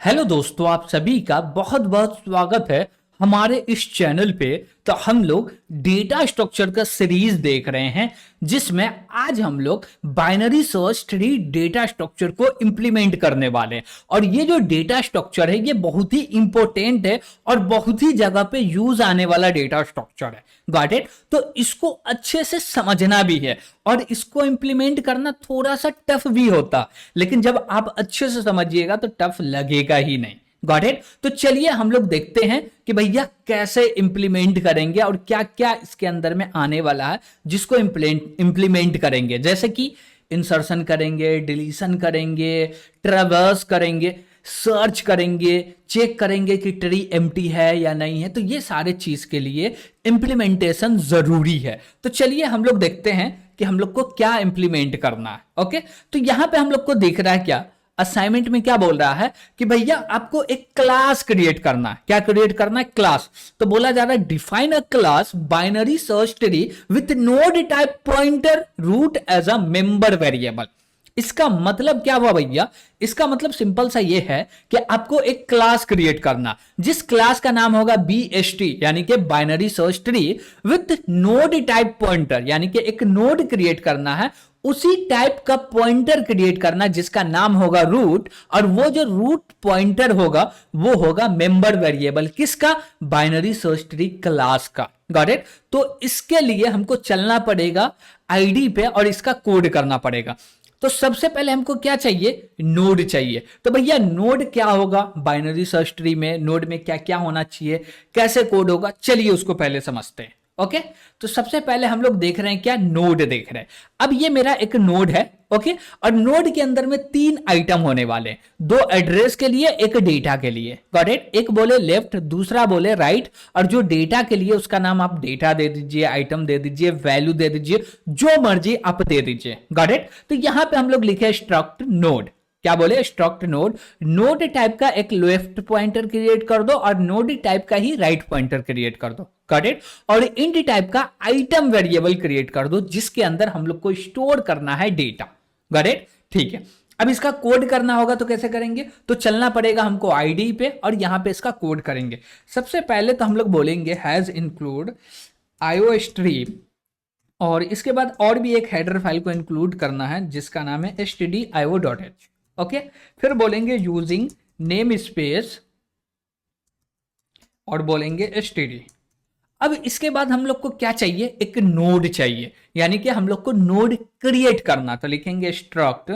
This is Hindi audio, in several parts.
हेलो दोस्तों, आप सभी का बहुत बहुत स्वागत है हमारे इस चैनल पे। तो हम लोग डेटा स्ट्रक्चर का सीरीज देख रहे हैं जिसमें आज हम लोग binary search tree data structure को इंप्लीमेंट करने वाले हैं। और ये जो डेटा स्ट्रक्चर है ये बहुत ही इंपॉर्टेंट है और बहुत ही जगह पे यूज आने वाला डेटा स्ट्रक्चर है। Got it? तो इसको अच्छे से समझना भी है और इसको इंप्लीमेंट करना थोड़ा सा टफ भी होता, लेकिन जब आप अच्छे से समझिएगा तो टफ लगेगा ही नहीं। Got it? तो चलिए हम लोग देखते हैं कि भैया कैसे इंप्लीमेंट करेंगे और क्या क्या इसके अंदर में आने वाला है जिसको इंप्लीमेंट करेंगे। जैसे कि इंसर्शन करेंगे, डिलीशन करेंगे, ट्रेवर्स करेंगे, सर्च करेंगे, चेक करेंगे कि ट्री एम्प्टी है या नहीं है। तो ये सारे चीज के लिए इंप्लीमेंटेशन जरूरी है। तो चलिए हम लोग देखते हैं कि हम लोग को क्या इंप्लीमेंट करना है। ओके, तो यहां पे हम लोग को दिख रहा है क्या असाइनमेंट में क्या बोल रहा है कि भैया आपको एक क्लास क्रिएट करना है। क्या क्रिएट करना है? क्लास। तो बोला जा रहा है define a class binary search tree with node type pointer root as a member variable. इसका मतलब क्या हुआ भैया? इसका मतलब सिंपल सा ये है कि आपको एक क्लास क्रिएट करना, जिस क्लास का नाम होगा BST यानी कि binary search tree with node type pointer, यानी कि एक नोड क्रिएट करना है, उसी टाइप का पॉइंटर क्रिएट करना जिसका नाम होगा रूट, और वो जो रूट पॉइंटर होगा वो होगा मेंबर वेरिएबल। किसका? बाइनरी सर्च ट्री क्लास का। Got it? तो इसके लिए हमको चलना पड़ेगा आईडी पे और इसका कोड करना पड़ेगा। तो सबसे पहले हमको क्या चाहिए? नोड चाहिए। तो भैया नोड क्या होगा? बाइनरी सर्च ट्री में नोड में क्या क्या होना चाहिए, कैसे कोड होगा, चलिए उसको पहले समझते हैं। ओके, तो सबसे पहले हम लोग देख रहे हैं क्या? नोड देख रहे हैं। अब ये मेरा एक नोड है। ओके, और नोड के अंदर में 3 आइटम होने वाले हैं, 2 एड्रेस के लिए, एक डेटा के लिए। Got it? एक बोले लेफ्ट, दूसरा बोले राइट, और जो डेटा के लिए उसका नाम आप डेटा दे दीजिए, आइटम दे दीजिए, वैल्यू दे दीजिए, जो मर्जी आप दे दीजिए। Got it? तो यहां पे हम लोग लिखे स्ट्रक्ट नोड। क्या बोले? Struct node. नोड टाइप का एक लेफ्ट पॉइंटर क्रिएट कर दो और नोड टाइप का ही राइट पॉइंटर क्रिएट कर दो। Got it? और इंट टाइप का आइटम वेरिएबल क्रिएट कर दो जिसके अंदर हम लोग को स्टोर करना है डेटा। Got it? ठीक है। अब इसका कोड करना होगा तो कैसे करेंगे? तो चलना पड़ेगा हमको आईडी पे और यहां पे इसका कोड करेंगे। सबसे पहले तो हम लोग बोलेंगे हैज इंक्लूड IOStream, और इसके बाद और भी एक हेडर फाइल को इंक्लूड करना है जिसका नाम है stdio.h। ओके, फिर बोलेंगे यूजिंग नेम स्पेस और बोलेंगे std। अब इसके बाद हम लोग को क्या चाहिए? एक नोड चाहिए, यानी कि हम लोग को नोड क्रिएट करना। तो लिखेंगे स्ट्रक्ट,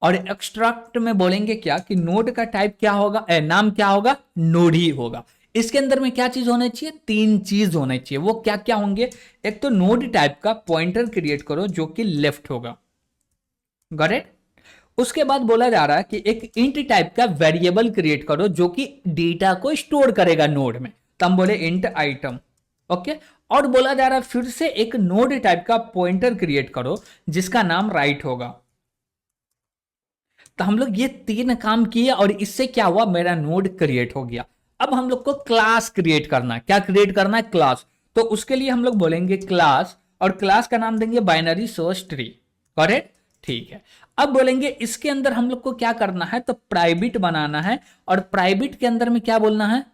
और एक्सट्रैक्ट में बोलेंगे क्या कि नोड का टाइप क्या होगा, नाम क्या होगा? नोड ही होगा। इसके अंदर में क्या चीज होनी चाहिए? 3 चीज होनी चाहिए। वो क्या क्या होंगे? एक तो नोड टाइप का पॉइंटर क्रिएट करो जो कि लेफ्ट होगा। Got it? उसके बाद बोला जा रहा है कि एक इंट टाइप का वेरिएबल क्रिएट करो जो कि डेटा को स्टोर करेगा नोड में। तो हम बोले इंट आइटम। ओके, और बोला जा रहा है फिर से एक नोड टाइप का पॉइंटर क्रिएट करो जिसका नाम राइट होगा। तो हम लोग ये 3 काम किए और इससे क्या हुआ? मेरा नोड क्रिएट हो गया। अब हम लोग को क्लास क्रिएट करना है। क्या क्रिएट करना है? क्लास। तो उसके लिए हम लोग बोलेंगे क्लास, और क्लास का नाम देंगे बाइनरी सर्च ट्री। करेक्ट? ठीक है। अब बोलेंगे इसके अंदर हम लोग को क्या करना है? तो प्राइवेट बनाना है, और प्राइवेट के अंदर में क्या बोलना है?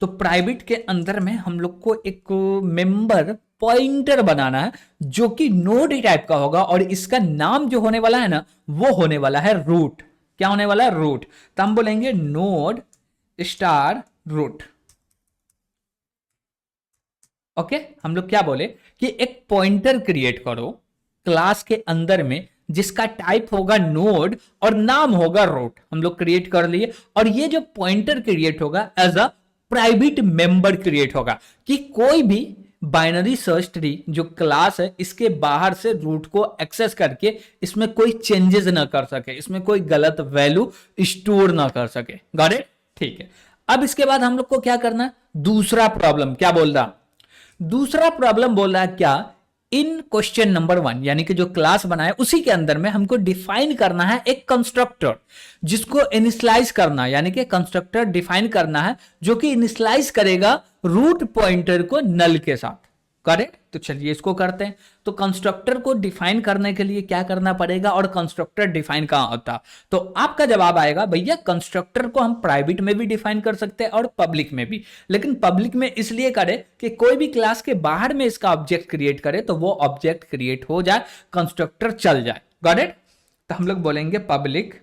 तो प्राइवेट के अंदर में हम लोग को एक मेंबर पॉइंटर बनाना है जो कि नोड टाइप का होगा, और इसका नाम जो होने वाला है ना वो होने वाला है रूट। क्या होने वाला है? रूट। तो हम बोलेंगे नोड स्टार रूट। ओके, हम लोग क्या बोले कि एक पॉइंटर क्रिएट करो क्लास के अंदर में जिसका टाइप होगा नोड और नाम होगा रूट। हम लोग क्रिएट कर लिए, और ये जो पॉइंटर क्रिएट होगा as a private member create होगा कि कोई भी बाइनरी सर्च ट्री जो क्लास है इसके बाहर से रूट को एक्सेस करके इसमें कोई चेंजेस ना कर सके, इसमें कोई गलत वैल्यू स्टोर ना कर सके। Got it? ठीक है। अब इसके बाद हम लोग को क्या करना है? दूसरा प्रॉब्लम क्या बोल रहा? दूसरा प्रॉब्लम बोल रहा है क्या? इन क्वेश्चन नंबर 1 यानी कि जो क्लास बनाए उसी के अंदर में हमको डिफाइन करना है एक कंस्ट्रक्टर जिसको इनिशियलाइज करना, यानी कि कंस्ट्रक्टर डिफाइन करना है जो कि इनिशियलाइज करेगा रूट पॉइंटर को नल के साथ। करेक्ट। तो चलिए इसको करते हैं। तो कंस्ट्रक्टर को डिफाइन करने के लिए क्या करना पड़ेगा, और कंस्ट्रक्टर डिफाइन कहां होता, तो आपका जवाब आएगा भैया कंस्ट्रक्टर को हम प्राइवेट में भी डिफाइन कर सकते हैं और पब्लिक में भी, लेकिन पब्लिक में इसलिए करें कि कोई भी क्लास के बाहर में इसका ऑब्जेक्ट क्रिएट करे तो वो ऑब्जेक्ट क्रिएट हो जाए, कंस्ट्रक्टर चल जाए। करेक्ट। तो हम लोग बोलेंगे पब्लिक,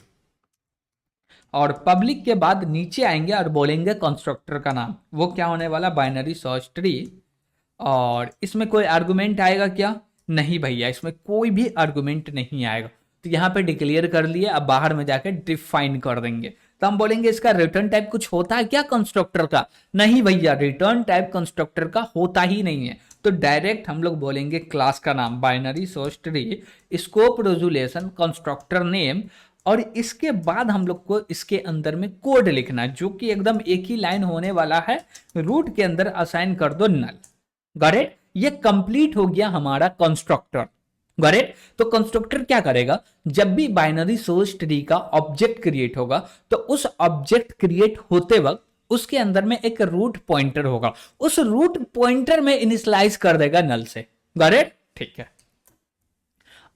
और पब्लिक के बाद नीचे आएंगे और बोलेंगे कंस्ट्रक्टर का नाम, वो क्या होने वाला, बाइनरी सर्च ट्री। और इसमें कोई आर्गुमेंट आएगा क्या, नहीं भैया इसमें कोई भी आर्गुमेंट नहीं आएगा। तो यहां पे डिक्लेयर कर लिए, अब बाहर में जाके डिफाइन कर देंगे। तो हम बोलेंगे इसका रिटर्न टाइप कुछ होता है क्या कंस्ट्रक्टर का, नहीं भैया रिटर्न टाइप कंस्ट्रक्टर का होता ही नहीं है। तो डायरेक्ट हम लोग बोलेंगे क्लास का नाम binary source tree, scope resolution, constructor name, और इसके बाद हम लोग को इसके अंदर में कोड लिखना है जो कि एकदम एक ही लाइन होने वाला है, रूट के अंदर असाइन कर दो नल। गॉट, ये कंप्लीट हो गया हमारा कंस्ट्रक्टर। गॉट। तो कंस्ट्रक्टर क्या करेगा, जब भी बाइनरी सोर्स ट्री का ऑब्जेक्ट क्रिएट होगा तो उस ऑब्जेक्ट क्रिएट होते वक्त उसके अंदर में एक रूट पॉइंटर होगा, उस रूट पॉइंटर में इनिशियलाइज कर देगा नल से। गॉट, ठीक है।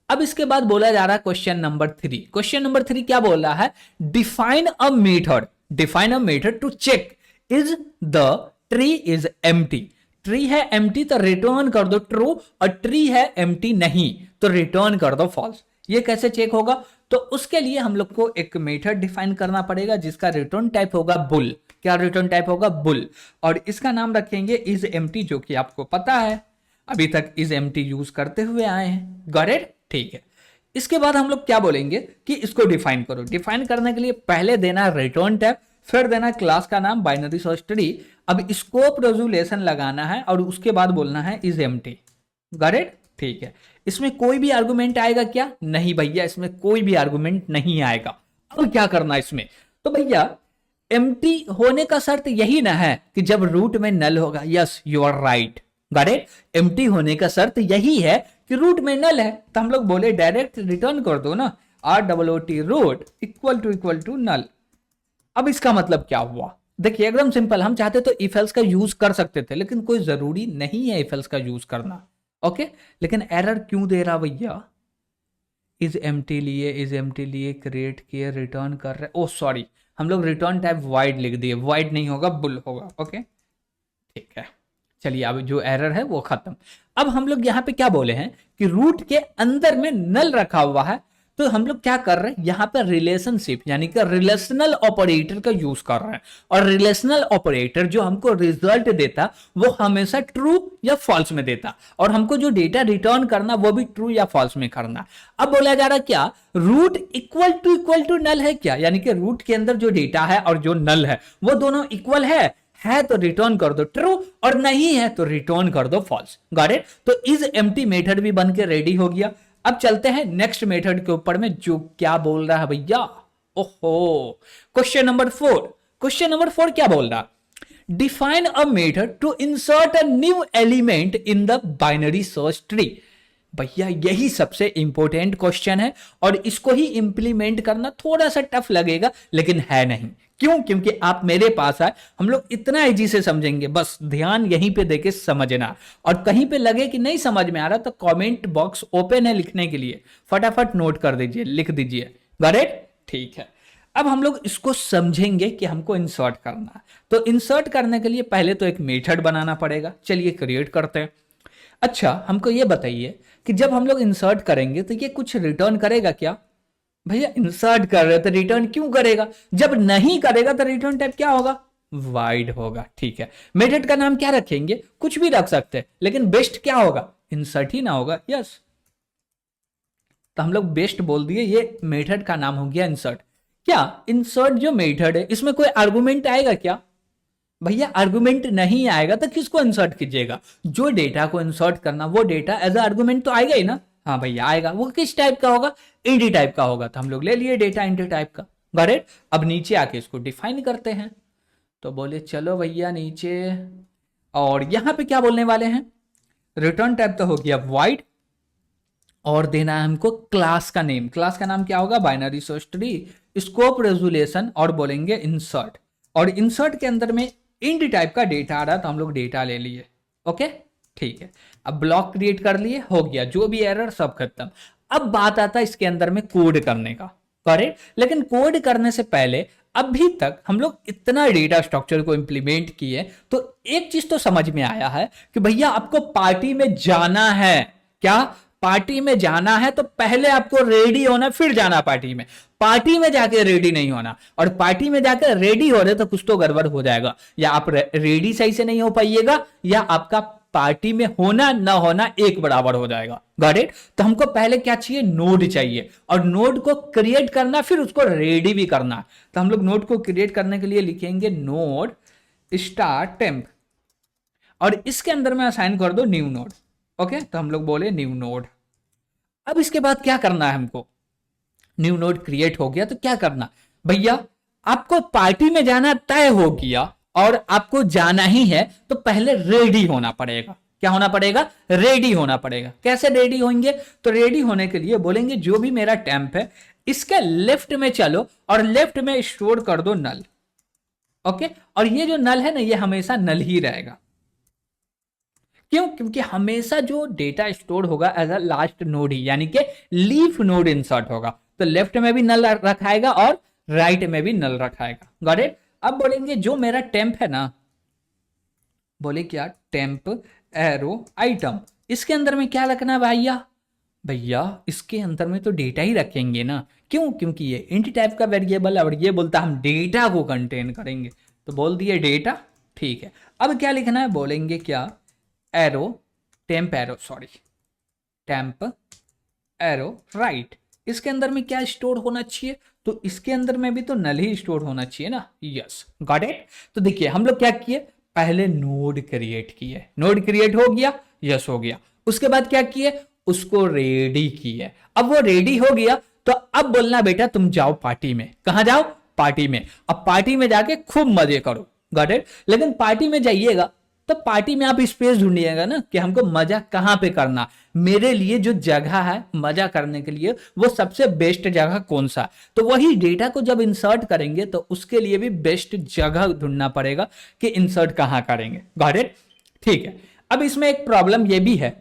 अब इसके बाद बोला जा रहा है क्वेश्चन नंबर 3। क्वेश्चन नंबर 3 क्या बोल रहा है, define a method, define a method to check is the tree is empty. Tree है एम्प्टी तो रिटर्न कर दो ट्रू, और ट्री है एम्प्टी नहीं तो रिटर्न कर दो फॉल्स। ये कैसे चेक होगा, तो उसके लिए हम लोग को एक मेथड डिफाइन करना पड़ेगा जिसका रिटर्न टाइप होगा बुल। क्या रिटर्न टाइप होगा, बुल। और इसका नाम रखेंगे इज एम्प्टी, जो कि आपको पता है अभी तक इज एम्प्टी यूज करते हुए आए हैं। गॉट इट, ठीक है। इसके बाद हम लोग क्या बोलेंगे कि इसको डिफाइन करो। डिफाइन करने के लिए पहले देना रिटर्न टाइप, फिर देना क्लास का नाम बाइनरी सोर्स ट्री, अब स्कोप रेजोल्यूशन लगाना है और उसके बाद बोलना है इज एम्प्टी। गॉट इट, ठीक है। इसमें कोई भी आर्गुमेंट आएगा क्या, नहीं भैया इसमें कोई भी आर्गुमेंट नहीं आएगा। अब क्या करना इसमें, तो भैया एम्प्टी होने का शर्त यही ना है कि जब रूट में नल होगा। Yes you are right. Got it, empty होने का शर्त यही है कि रूट में नल है, तो हम लोग बोले डायरेक्ट रिटर्न कर दो ना, ROOT root equal to null. अब इसका मतलब क्या हुआ, देखिए एकदम सिंपल, हम चाहते तो इफ एल्स का यूज कर सकते थे लेकिन कोई जरूरी नहीं है इफ एल्स का यूज करना। ओके, लेकिन एरर क्यों दे रहा भैया, इज एम्प्टी लिए क्रिएट किए रिटर्न कर रहे, ओ सॉरी हम लोग रिटर्न टाइप वाइड लिख दिए, वाइड नहीं होगा बुल होगा। ओके ठीक है, चलिए अब जो एरर है वो खत्म। अब हम लोग यहां पे क्या बोले हैं कि रूट के अंदर में नल रखा हुआ है, तो हम लोग क्या कर रहे हैं यहां पर रिलेशनशिप यानी कि रिलेशनल ऑपरेटर का यूज कर रहे हैं, और रिलेशनल ऑपरेटर जो हमको रिजल्ट देता वो हमेशा ट्रू या फॉल्स में देता, और हमको जो डेटा रिटर्न करना वो भी ट्रू या फॉल्स में करना। अब बोला जा रहा क्या, रूट इक्वल टू नल है क्या, यानी कि रूट के अंदर जो डेटा है और जो नल है वो दोनों इक्वल है तो रिटर्न कर दो ट्रू, और नहीं है तो रिटर्न कर दो फॉल्स। गॉट इट, तो इज एम्प्टी मेथड भी बन के रेडी हो गया। अब चलते हैं नेक्स्ट मेथड के ऊपर में, जो क्या बोल रहा है भैया, ओहो क्वेश्चन नंबर 4। क्वेश्चन नंबर 4 क्या बोल रहा, define a method to insert a new element in the binary search tree. भैया यही सबसे इंपॉर्टेंट क्वेश्चन है, और इसको ही इंप्लीमेंट करना थोड़ा सा टफ लगेगा लेकिन है नहीं। क्यों, क्योंकि आप मेरे पास आए, हम लोग इतना इजी से समझेंगे, बस ध्यान यहीं पे देके समझना, और कहीं पे लगे कि नहीं समझ में आ रहा तो कमेंट बॉक्स ओपन है लिखने के लिए, फटाफट नोट कर दीजिए, लिख दीजिए। गॉट इट, ठीक है। अब हम लोग इसको समझेंगे कि हमको इंसर्ट करना है, तो इंसर्ट करने के लिए पहले तो एक मेथड बनाना पड़ेगा, चलिए क्रिएट करते हैं। अच्छा हमको ये बताइए कि जब हम लोग इंसर्ट करेंगे तो ये कुछ रिटर्न करेगा क्या, भैया इंसर्ट कर रहे तो रिटर्न क्यों करेगा, जब नहीं करेगा तो रिटर्न टाइप क्या होगा, वाइड होगा। ठीक है, मेथड का नाम क्या रखेंगे, कुछ भी रख सकते हैं, लेकिन बेस्ट क्या होगा, इंसर्ट ही ना होगा। यस, तो हम लोग बेस्ट बोल दिए, ये मेथड का नाम हो गया इंसर्ट। क्या इंसर्ट जो मेथड है इसमें कोई आर्गुमेंट आएगा क्या, भैया आर्गुमेंट नहीं आएगा तो किसको इंसर्ट कीजिएगा, जो डेटा को इंसर्ट करना वो डेटा एज आर्गुमेंट तो आएगा ही ना। हाँ भैया आएगा, वो किस टाइप का होगा, इंटी टाइप का होगा, तो हम लोग ले लिए डेटा इंटी टाइप का। गॉट इट, अब नीचे आके इसको डिफाइन करते हैं, तो बोले चलो भैया नीचे, और यहां पे क्या बोलने वाले हैं, रिटर्न टाइप तो हो गया वाइड, और देना है हमको क्लास का नेम। क्लास का नाम क्या होगा, binary source tree, scope resolution, और बोलेंगे इंसर्ट, और इंसर्ट के अंदर में इंट टाइप का डेटा आ रहा तो हम लोग डेटा ले लिए। ओके ठीक है, अब ब्लॉक क्रिएट कर लिए, हो गया, जो भी एरर सब खत्म। अब बात आता है इसके अंदर में कोड करने का, करेक्ट। लेकिन कोड करने से पहले अभी तक हम लोग इतना डेटा स्ट्रक्चर को इंप्लीमेंट किए, तो एक चीज तो समझ में आया है कि भैया आपको पार्टी में जाना है। क्या पार्टी में जाना है तो पहले आपको रेडी होना, फिर जाना पार्टी में। पार्टी में जाके रेडी नहीं होना, और पार्टी में जाकर रेडी हो रहे तो कुछ तो गड़बड़ हो जाएगा, या आप रेडी सही से नहीं हो पाइएगा, या आपका पार्टी में होना ना होना एक बराबर हो जाएगा। Got it. तो हमको पहले क्या चाहिए, नोड चाहिए, और नोड को क्रिएट करना, फिर उसको रेडी भी करना। तो हम लोग नोड को क्रिएट करने के लिए लिखेंगे नोड स्टार्ट टेम्प, और इसके अंदर में असाइन कर दो न्यू नोड। ओके, तो हम लोग बोले न्यू नोड। अब इसके बाद क्या करना है हमको, न्यू नोड क्रिएट हो गया तो क्या करना भैया, आपको पार्टी में जाना तय हो गया और आपको जाना ही है, तो पहले रेडी होना पड़ेगा। क्या होना पड़ेगा, रेडी होना पड़ेगा। कैसे रेडी होंगे, तो रेडी होने के लिए बोलेंगे जो भी मेरा टेम्प है इसके लेफ्ट में चलो और लेफ्ट में स्टोर कर दो नल। ओके, और ये जो नल है ना, ये हमेशा नल ही रहेगा। क्यों, क्योंकि हमेशा जो डेटा स्टोर होगा एज अ लास्ट नोड ही, यानी कि लीफ नोड इंसर्ट होगा, तो लेफ्ट में भी नल रखाएगा और राइट में भी नल रखाएगा। Got it. अब बोलेंगे जो मेरा टेम्प है ना, बोले क्या, टेम्प एरो आइटम, इसके अंदर में क्या रखना है भैया, भैया इसके अंदर में तो डेटा ही रखेंगे ना। क्यों, क्योंकि ये इंट टाइप का वेरिएबल है और ये बोलता है हम डेटा को कंटेन करेंगे, तो बोल दिए डेटा। ठीक है, अब क्या लिखना है, बोलेंगे क्या, arrow temp arrow, sorry temp arrow right. इसके अंदर में क्या स्टोर होना चाहिए, तो इसके अंदर में भी तो नल ही स्टोर होना चाहिए ना। Yes, got it. तो देखिए हम लोग क्या किए, पहले नोड क्रिएट किए, नोड क्रिएट हो गया, यस हो गया। उसके बाद क्या किए, उसको रेडी किए। अब वो रेडी हो गया तो अब बोलना बेटा तुम जाओ पार्टी में। कहां जाओ, पार्टी में। अब पार्टी में जाके खूब मजे करो। Got it. लेकिन पार्टी में जाइएगा तो पार्टी में आप स्पेस ढूंढिएगा ना कि हमको मजा कहां पे करना, मेरे लिए जो जगह है मजा करने के लिए वो सबसे बेस्ट जगह कौन सा। तो वही डेटा को जब इंसर्ट करेंगे तो उसके लिए भी बेस्ट जगह ढूंढना पड़ेगा कि इंसर्ट कहां करेंगे। Got it. ठीक है, अब इसमें एक प्रॉब्लम ये भी है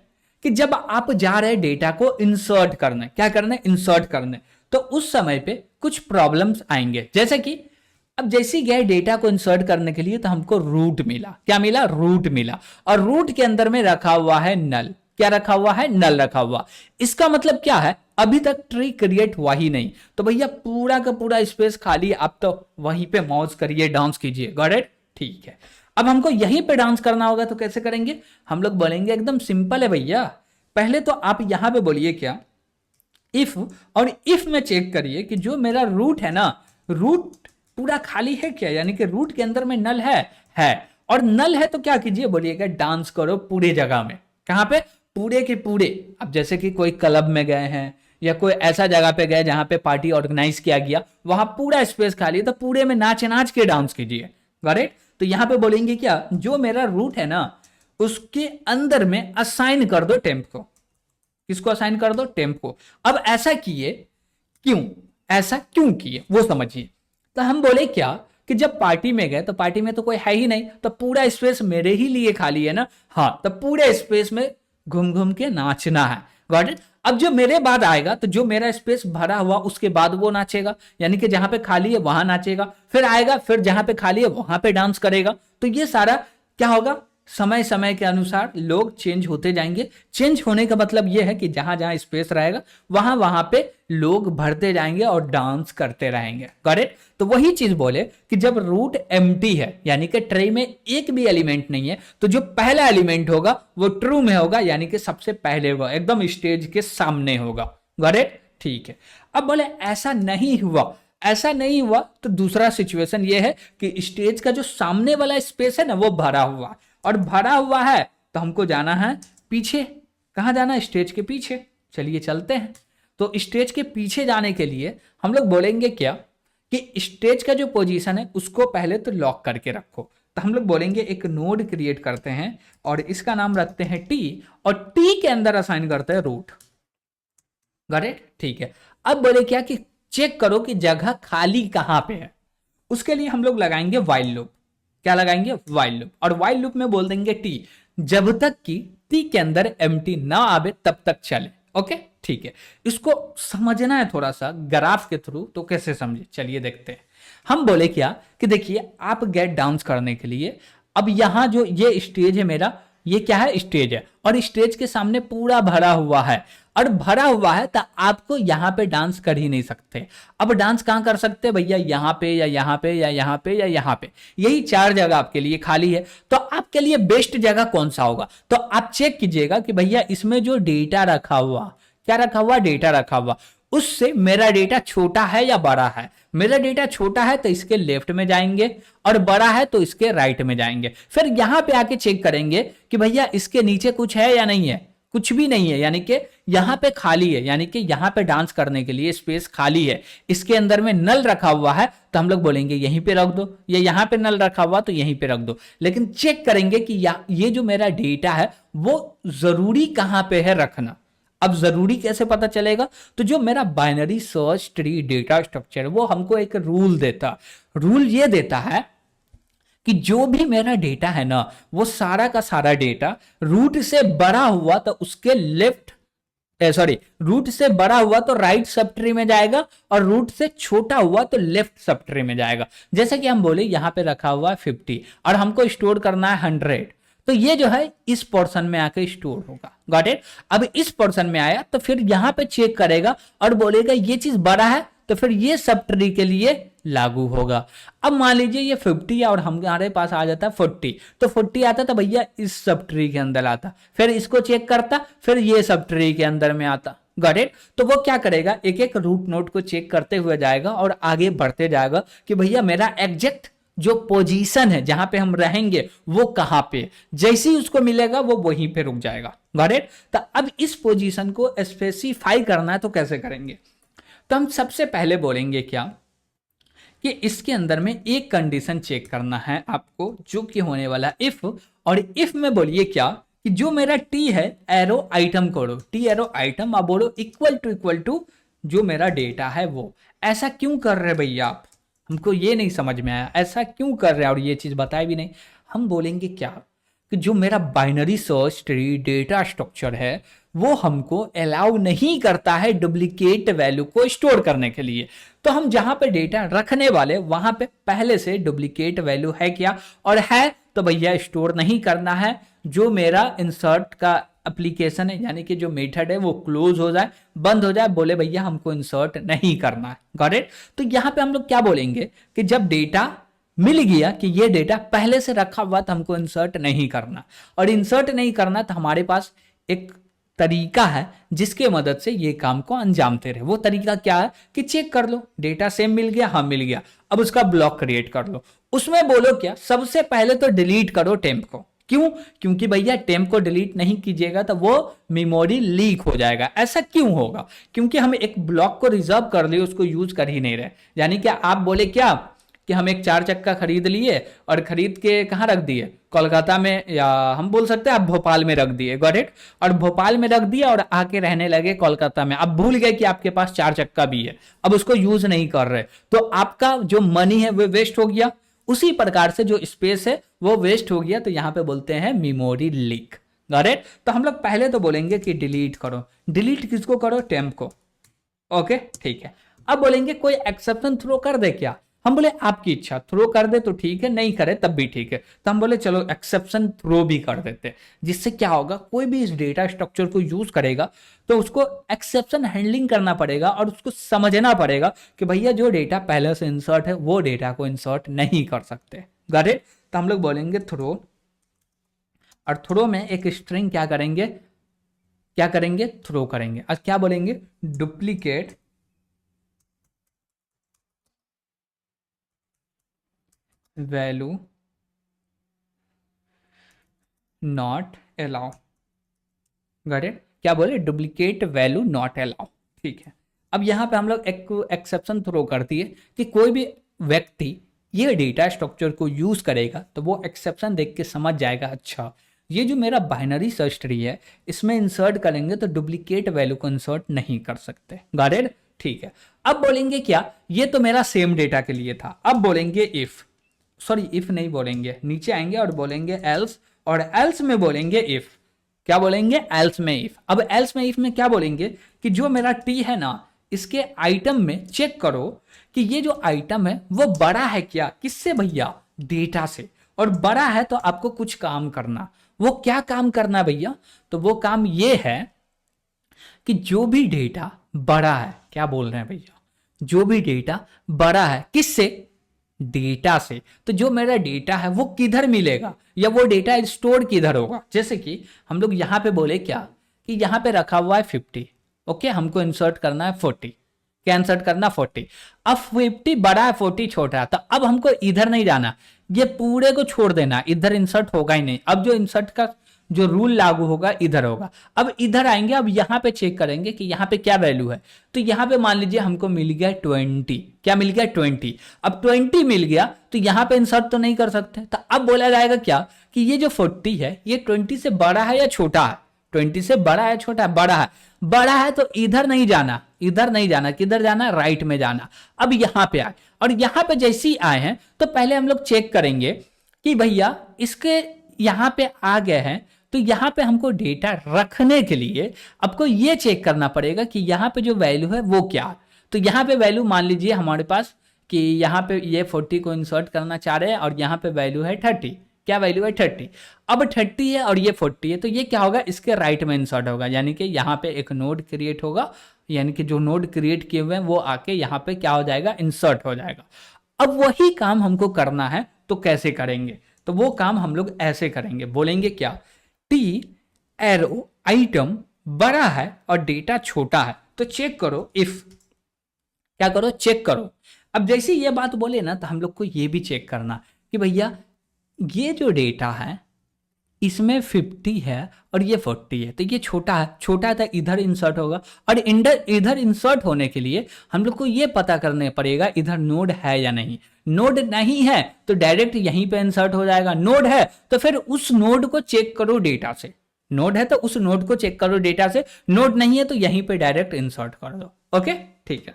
कि जब आप जा रहे डेटा को इंसर्ट करने, क्या करने, इंसर्ट करने, तो उस समय पे कुछ प्रॉब्लम्स आएंगे। जैसे कि अब जैसे गए डेटा को इंसर्ट करने के लिए तो हमको रूट मिला। क्या मिला, रूट मिला, और रूट के अंदर में रखा हुआ है नल। क्या रखा हुआ है, नल रखा हुआ। इसका मतलब क्या है, अभी तक ट्री क्रिएट हुआ ही नहीं, तो भैया पूरा का पूरा स्पेस खाली, आप तो वहीं पे मौज करिए, डांस कीजिए। Got it. ठीक है, अब हमको यहीं पे डांस करना होगा तो कैसे करेंगे, हम लोग बोलेंगे एकदम सिंपल है भैया। पहले तो आप यहां पे बोलिए क्या, इफ, और इफ में चेक करिए कि जो मेरा रूट है ना, रूट पूरा खाली है क्या, यानी कि रूट के अंदर में नल है, और नल है तो क्या कीजिए, बोलिएगा डांस करो पूरे जगह में। कहां पे, पूरे के पूरे। अब जैसे कि कोई क्लब में गए हैं या कोई ऐसा जगह पे गए जहां पे पार्टी ऑर्गेनाइज किया गया, वहां पूरा स्पेस खाली है, तो पूरे में नाच नाच के डांस कीजिए। करेक्ट। तो यहां पे बोलेंगे क्या, जो मेरा रूट है ना उसके अंदर में असाइन कर दो टेम्प को। किसको असाइन कर दो, टेम्प को। अब ऐसा किए क्यों, ऐसा क्यों किए वो समझिए। तो हम बोले क्या कि जब पार्टी में गए तो पार्टी में तो कोई है ही नहीं, तो पूरा स्पेस मेरे ही लिए खाली है ना। हाँ, तो पूरे स्पेस में घूम घूम के नाचना है। Got it. अब जो मेरे बाद आएगा तो जो मेरा स्पेस भरा हुआ उसके बाद वो नाचेगा, यानी कि जहां पे खाली है वहां नाचेगा, फिर आएगा, फिर जहां पे खाली है वहां पे डांस करेगा। तो ये सारा क्या होगा, समय समय के अनुसार लोग चेंज होते जाएंगे। चेंज होने का मतलब यह है कि जहां जहां स्पेस रहेगा वहां वहां पे लोग भरते जाएंगे और डांस करते रहेंगे। करेक्ट। तो वही चीज बोले कि जब रूट एम्प्टी है, यानी कि ट्रे में एक भी एलिमेंट नहीं है, तो जो पहला एलिमेंट होगा वो ट्रू में होगा, यानी कि सबसे पहले होगा, एकदम स्टेज के सामने होगा। करेक्ट। ठीक है, अब बोले ऐसा नहीं हुआ, ऐसा नहीं हुआ तो दूसरा सिचुएशन ये है कि स्टेज का जो सामने वाला स्पेस है ना वो भरा हुआ, और भरा हुआ है तो हमको जाना है पीछे। कहां जाना है, स्टेज के पीछे। चलिए चलते हैं। तो स्टेज के पीछे जाने के लिए हम लोग बोलेंगे क्या कि स्टेज का जो पोजीशन है उसको पहले तो लॉक करके रखो। तो हम लोग बोलेंगे एक नोड क्रिएट करते हैं और इसका नाम रखते हैं टी, और टी के अंदर असाइन करते हैं रूट। Got it. ठीक है, अब बोले क्या कि चेक करो कि जगह खाली कहां पे है। उसके लिए हम लोग लगाएंगे व्हाइल लूप। क्या लगाएंगे, व्हाइल लूप। और व्हाइल लूप में बोल देंगे टी, जब तक कि स्थिति के अंदर एम्प्टी ना आवे तब तक चले। ओके ठीक है, इसको समझना है थोड़ा सा ग्राफ के थ्रू, तो कैसे समझे चलिए देखते हैं। हम बोले क्या कि देखिए आप गेट डाउन करने के लिए, अब यहां जो ये स्टेज है मेरा, ये क्या है, स्टेज है, और स्टेज के सामने पूरा भरा हुआ है, और भरा हुआ है तो आपको यहां पे डांस कर ही नहीं सकते। अब डांस कहां कर सकते हैं भैया, यहां पे या यहां पे या यहां पे या यहां पे, यही 4 जगह आपके लिए खाली है। तो आपके लिए बेस्ट जगह कौन सा होगा, तो आप चेक कीजिएगा कि भैया इसमें जो डेटा रखा हुआ, क्या रखा हुआ, डेटा रखा हुआ, उससे मेरा डेटा छोटा है या बड़ा है। मेरा डेटा छोटा है तो इसके लेफ्ट में जाएंगे, और बड़ा है तो इसके राइट में जाएंगे। फिर यहां पे आके चेक करेंगे कि भैया इसके नीचे कुछ है या नहीं है, कुछ भी नहीं है, यानी कि यहां पे खाली है, यानी कि यहां पे डांस करने के लिए स्पेस खाली है, इसके अंदर में नल रखा हुआ है, तो हम लोग बोलेंगे यहीं पे रख दो, या यहां पे नल रखा हुआ तो यहीं पे रख दो। लेकिन चेक करेंगे कि ये जो मेरा डेटा है वो जरूरी कहां पे है रखना। अब जरूरी कैसे पता चलेगा, तो जो मेरा binary search tree data structure वो हमको एक रूल देता, रूल ये देता है कि जो भी मेरा डेटा है ना, वो सारा का सारा डेटा रूट से बड़ा हुआ तो उसके लेफ्ट, सॉरी, रूट से बड़ा हुआ तो राइट सब ट्री में जाएगा, और रूट से छोटा हुआ तो लेफ्ट सब ट्री में जाएगा। जैसे कि हम बोले यहां पे रखा हुआ है 50 और हमको स्टोर करना है 100, तो ये जो है इस पोर्शन में आके स्टोर होगा। Got it. अब इस पोर्शन में आया तो फिर यहां पे चेक करेगा और बोलेगा ये चीज बड़ा है, तो फिर ये सब ट्री के लिए लागू होगा। अब मान लीजिए ये 50 है और हमारे पास आ जाता है 40, तो 40 आता तो भैया इस सब ट्री के अंदर आता, फिर इसको चेक करता, फिर ये सब ट्री के अंदर में आता। Got it. तो वो क्या करेगा, एक एक रूट नोड को चेक करते हुए जाएगा और आगे बढ़ते जाएगा कि भैया मेरा एग्जैक्ट जो पोजीशन है जहां पे हम रहेंगे वो कहां पे, जैसे ही उसको मिलेगा वो वहीं पे रुक जाएगा। Got it. तो अब इस पोजीशन को स्पेसिफाई करना है तो कैसे करेंगे, तो हम सबसे पहले बोलेंगे क्या कि इसके अंदर में एक कंडीशन चेक करना है आपको, जो कि होने वाला इफ, और इफ में बोलिए क्या कि जो मेरा टी है एरो आइटम करो, टी एरो आइटम, आप बोलो इक्वल टू जो मेरा डेटा है वो। ऐसा क्यों कर रहे भैया आप, हमको ये नहीं समझ में आया, ऐसा क्यों कर रहे हैं और ये चीज बताए भी नहीं। हम बोलेंगे क्या कि जो मेरा binary search tree data structure है वो हमको अलाउ नहीं करता है डुप्लीकेट वैल्यू को स्टोर करने के लिए। तो हम जहां पे डेटा रखने वाले वहां पे पहले से डुप्लीकेट वैल्यू है क्या, और है तो भैया स्टोर नहीं करना है। जो मेरा इंसर्ट का एप्लीकेशन है यानी कि जो मेथड है वो क्लोज हो जाए, बंद हो जाए, बोले भैया हमको इंसर्ट नहीं करना है। Got it. तो यहां पे हम लोग क्या बोलेंगे कि जब डेटा मिल गया कि ये डेटा पहले से रखा हुआ तो हमको इंसर्ट नहीं करना, और इंसर्ट नहीं करना तो हमारे पास एक तरीका है जिसके मदद से ये काम को अंजाम दे रहे। वो तरीका क्या है कि चेक कर लो डेटा सेम मिल गया, हाँ मिल गया, अब उसका ब्लॉक क्रिएट कर लो। उसमें बोलो क्या, सबसे पहले तो डिलीट करो टेम्प को। क्यों, क्योंकि भैया टेम्प को डिलीट नहीं कीजिएगा तो वो मेमोरी लीक हो जाएगा। ऐसा क्यों होगा, क्योंकि हम एक ब्लॉक को रिजर्व कर लिए, उसको यूज कर ही नहीं रहे। यानी कि आप बोले क्या कि हम एक 4 चक्का खरीद लिए और खरीद के कहाँ रख दिए, कोलकाता में, या हम बोल सकते हैं आप भोपाल में रख दिए। Got it. और भोपाल में रख दिया और आके रहने लगे कोलकाता में। अब भूल गए कि आपके पास 4 चक्का भी है, अब उसको यूज नहीं कर रहे, तो आपका जो मनी है वो वेस्ट हो गया। उसी प्रकार से जो स्पेस है वो वेस्ट हो गया, तो यहां पे बोलते हैं मेमोरी लीक। Got it. तो हम लोग पहले तो बोलेंगे कि डिलीट करो। डिलीट किसको करो, टेम्प को। ओके ठीक है। अब बोलेंगे कोई एक्सेप्शन थ्रो कर दे क्या, हम बोले आपकी इच्छा, थ्रो कर दे तो ठीक है, नहीं करे तब भी ठीक है। तो हम बोले चलो एक्सेप्शन थ्रो भी कर देते, जिससे क्या होगा, कोई भी इस डेटा स्ट्रक्चर को यूज करेगा तो उसको एक्सेप्शन हैंडलिंग करना पड़ेगा और उसको समझना पड़ेगा कि भैया जो डेटा पहले से इंसर्ट है वो डेटा को इंसर्ट नहीं कर सकते। Got it. तो हम लोग बोलेंगे थ्रो, और थ्रो में एक स्ट्रिंग क्या करेंगे, थ्रो करेंगे। आज क्या बोलेंगे, duplicate value not allow. Got it. क्या बोले, डुप्लीकेट वैल्यू नॉट अलाउ। ठीक है। अब यहां पे हम लोग एक एक्सेप्शन थ्रो कर दिए कि कोई भी व्यक्ति ये डेटा स्ट्रक्चर को यूज करेगा तो वो एक्सेप्शन देख के समझ जाएगा, अच्छा ये जो मेरा बाइनरी सर्च ट्री है इसमें इंसर्ट करेंगे तो डुप्लीकेट वैल्यू को इंसर्ट नहीं कर सकते। Got it. ठीक है। अब बोलेंगे क्या, ये तो मेरा सेम डेटा के लिए था। अब बोलेंगे इफ, सॉरी इफ नहीं बोलेंगे, नीचे आएंगे और बोलेंगे एल्स, और एल्स में बोलेंगे इफ। क्या बोलेंगे, एल्स में इफ। अब एल्स में इफ में क्या बोलेंगे कि जो मेरा टी है ना, इसके आइटम में चेक करो कि ये जो आइटम है वो बड़ा है क्या, किससे भैया, डेटा से। और बड़ा है तो आपको कुछ काम करना, वो क्या काम करना है भैया, तो वो काम ये है कि जो भी डेटा बड़ा है, क्या बोल रहे हैं भैया, जो भी डेटा बड़ा है किससे, डेटा से। तो जो मेरा डेटा है वो किधर मिलेगा, या वो डेटा स्टोर किधर होगा। जैसे कि हम लोग यहां पे बोले क्या कि यहां पे रखा हुआ है 50, ओके, हमको इंसर्ट करना है 40, क्या इंसर्ट करना 40। अब 50 बड़ा है 40 छोटा है, तो अब हमको इधर नहीं जाना, ये पूरे को छोड़ देना, इधर इंसर्ट होगा ही नहीं। अब जो इंसर्ट का जो रूल लागू होगा इधर होगा। अब इधर आएंगे, अब यहां पे चेक करेंगे कि यहां पे क्या वैल्यू है। तो यहां पे मान लीजिए हमको मिल गया 20, क्या मिल गया 20। अब 20 मिल गया तो यहां पे इंसर्ट तो नहीं कर सकते, तो अब बोला जाएगा क्या कि ये जो 40 है ये 20 से बड़ा है या छोटा है, 20 से बड़ा है छोटा है, बड़ा है। बड़ा है तो इधर नहीं जाना, इधर नहीं जाना, किधर जाना, राइट में जाना। अब यहां पे आए, और यहां पे जैसे ही आए हैं तो पहले हम लोग चेक करेंगे कि भैया इसके यहां पे आ गए हैं, तो यहां पे हमको डेटा रखने के लिए आपको ये चेक करना पड़ेगा कि यहां पे जो वैल्यू है वो क्या है। तो यहां पे वैल्यू मान लीजिए हमारे पास कि यहां पे ये 40 को इंसर्ट करना चाह रहे हैं, और यहां पे वैल्यू है 30, क्या वैल्यू है 30। अब 30 है और ये 40 है, तो ये क्या होगा, इसके राइट में इंसर्ट होगा, यानी कि यहाँ पे एक नोड क्रिएट होगा, यानी कि जो नोड क्रिएट किए हुए हैं वो आके यहाँ पे क्या हो जाएगा, इंसर्ट हो जाएगा। अब वही काम हमको करना है, तो कैसे करेंगे, तो वो काम हम लोग ऐसे करेंगे, बोलेंगे क्या, टी एरो आइटम बड़ा है और डेटा छोटा है, तो चेक करो इफ, क्या करो, चेक करो। अब जैसे ये बात बोले ना, तो हम लोग को ये भी चेक करना कि भैया ये जो डेटा है इसमें 50 है और ये 40 है, तो ये छोटा है, छोटा है तो इधर इंसर्ट होगा। और इधर इंसर्ट होने के लिए हम लोग को ये पता करने पड़ेगा इधर नोड है या नहीं। नोड नहीं है तो डायरेक्ट यहीं पे इंसर्ट हो जाएगा, नोड है तो फिर उस नोड को चेक करो डेटा से, नोड है तो उस नोड को चेक करो डेटा से, नोड नहीं है तो यहीं पे डायरेक्ट इंसर्ट कर दो। ओके, ठीक है।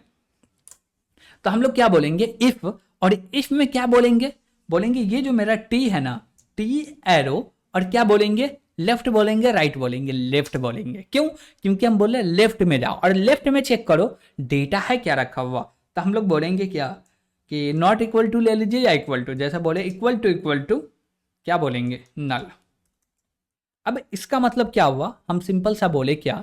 तो हम लोग क्या बोलेंगे, इफ, और इफ में क्या बोलेंगे, बोलेंगे ये जो मेरा टी है ना, टी एरो, और क्या बोलेंगे, लेफ्ट बोलेंगे, राइट बोलेंगे, लेफ्ट बोलेंगे। क्यों, क्योंकि हम बोले लेफ्ट में जाओ और लेफ्ट में चेक करो डेटा है क्या रखा हुआ। तो हम लोग बोलेंगे क्या कि नॉट इक्वल टू ले लीजिए या इक्वल टू, जैसा बोले इक्वल टू क्या बोलेंगे, नल। अब इसका मतलब क्या हुआ, हम सिंपल सा बोले क्या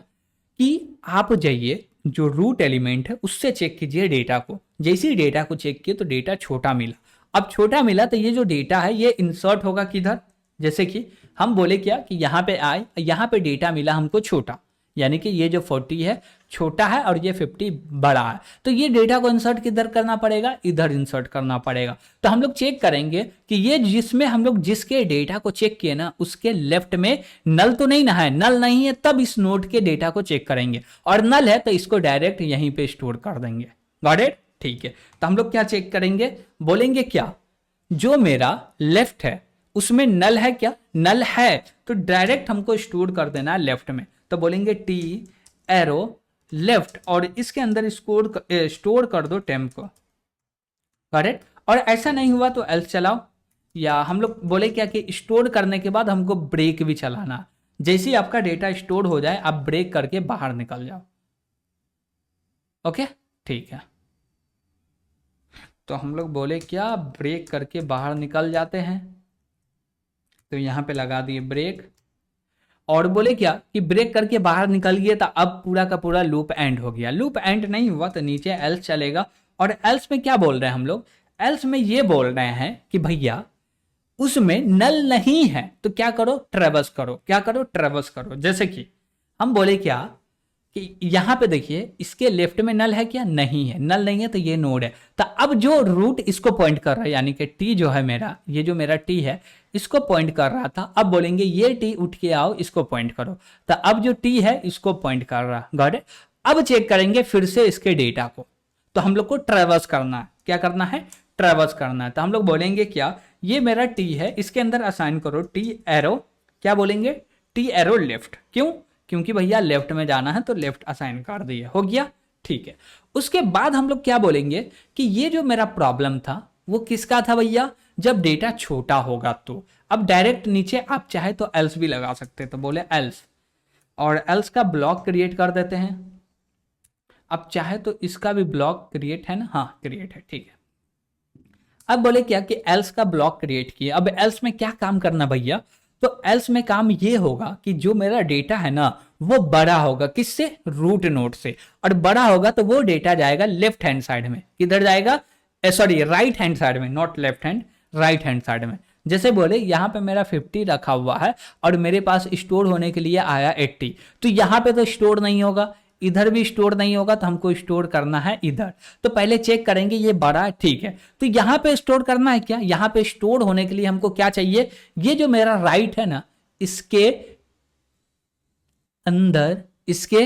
कि आप जाइए जो रूट एलिमेंट है उससे चेक कीजिए डेटा को। जैसे ही डेटा को चेक किए तो डेटा छोटा मिला। अब छोटा मिला तो ये जो डेटा है ये इंसर्ट होगा किधर, जैसे कि हम बोले क्या कि यहाँ पे आए, यहाँ पे डेटा मिला हमको छोटा, यानी कि ये जो 40 है छोटा है और ये 50 बड़ा है, तो ये डेटा को इंसर्ट किधर करना पड़ेगा, इधर इंसर्ट करना पड़ेगा। तो हम लोग चेक करेंगे कि ये जिसमें हम लोग जिसके डेटा को चेक किए ना उसके लेफ्ट में नल तो नहीं ना है, नल नहीं है तब इस नोड के डेटा को चेक करेंगे, और नल है तो इसको डायरेक्ट यहीं पे स्टोर कर देंगे। गॉट इट, ठीक है। तो हम लोग क्या चेक करेंगे, बोलेंगे क्या, जो मेरा लेफ्ट है उसमें नल है क्या, नल है तो डायरेक्ट हमको स्टोर कर देना है लेफ्ट में। तो बोलेंगे टी एरो लेफ्ट और इसके अंदर स्टोर कर दो टेम्प को, करेक्ट। और ऐसा नहीं हुआ तो एल्स चलाओ, या हम लोग बोले क्या कि स्टोर करने के बाद हमको ब्रेक भी चलाना, जैसे ही आपका डेटा स्टोर हो जाए आप ब्रेक करके बाहर निकल जाओ। ओके, ठीक है। तो हम लोग बोले क्या, ब्रेक करके बाहर निकल जाते हैं, तो यहां पे लगा दिए ब्रेक, और बोले क्या कि ब्रेक करके बाहर निकल गए तो अब पूरा का पूरा लूप एंड हो गया। लूप एंड नहीं हुआ तो नीचे एल्स चलेगा, और एल्स में क्या बोल रहे हैं हम लोग, एल्स में ये बोल रहे हैं कि भैया उसमें नल नहीं है तो क्या करो, ट्रेवर्स करो, क्या करो, ट्रेवर्स करो। जैसे कि हम बोले क्या कि यहां पे देखिए इसके लेफ्ट में नल है क्या, नहीं है, नल नहीं है तो ये नोड है। तो अब जो रूट इसको पॉइंट कर रहा है, यानी कि टी जो है मेरा, ये जो मेरा टी है इसको पॉइंट कर रहा था, अब बोलेंगे ये टी उठ के आओ इसको पॉइंट करो। तो अब जो टी है इसको पॉइंट कर रहा, गॉट इट। अब चेक करेंगे फिर से इसके डेटा को, तो हम लोग को ट्रेवर्स करना है, क्या करना है, ट्रेवर्स करना है। तो हम लोग बोलेंगे क्या, ये मेरा टी है इसके अंदर असाइन करो टी एरो, क्या बोलेंगे, टी एरो लेफ्ट। क्यों, क्योंकि भैया लेफ्ट में जाना है तो लेफ्ट असाइन कर दिए, हो गया, ठीक है। उसके बाद हम लोग क्या बोलेंगे कि ये जो मेरा प्रॉब्लम था वो किसका था भैया, जब डेटा छोटा होगा तो। अब डायरेक्ट नीचे आप चाहे तो एल्स भी लगा सकते, तो बोले एल्स, और एल्स का ब्लॉक क्रिएट कर देते हैं। अब चाहे तो इसका भी ब्लॉक क्रिएट है ना, हाँ क्रिएट है, ठीक है। अब बोले क्या कि एल्स का ब्लॉक क्रिएट किया। अब एल्स में क्या काम करना भैया, तो एल्स में काम ये होगा कि जो मेरा डेटा है ना वो बड़ा होगा, किससे, रूट नोड से। और बड़ा होगा तो वो डेटा जाएगा लेफ्ट हैंड साइड में, किधर जाएगा, सॉरी राइट हैंड साइड में, not left hand, right hand side में। जैसे बोले यहाँ पे मेरा 50 रखा हुआ है और मेरे पास स्टोर होने के लिए आया 80, तो यहाँ पे तो स्टोर नहीं होगा, इधर भी स्टोर नहीं होगा, तो हमको स्टोर करना है इधर। तो पहले चेक करेंगे ये बड़ा, ठीक है, तो यहां पे स्टोर करना है क्या, यहां पे स्टोर होने के लिए हमको क्या चाहिए, ये जो मेरा राइट है ना, इसके अंदर, इसके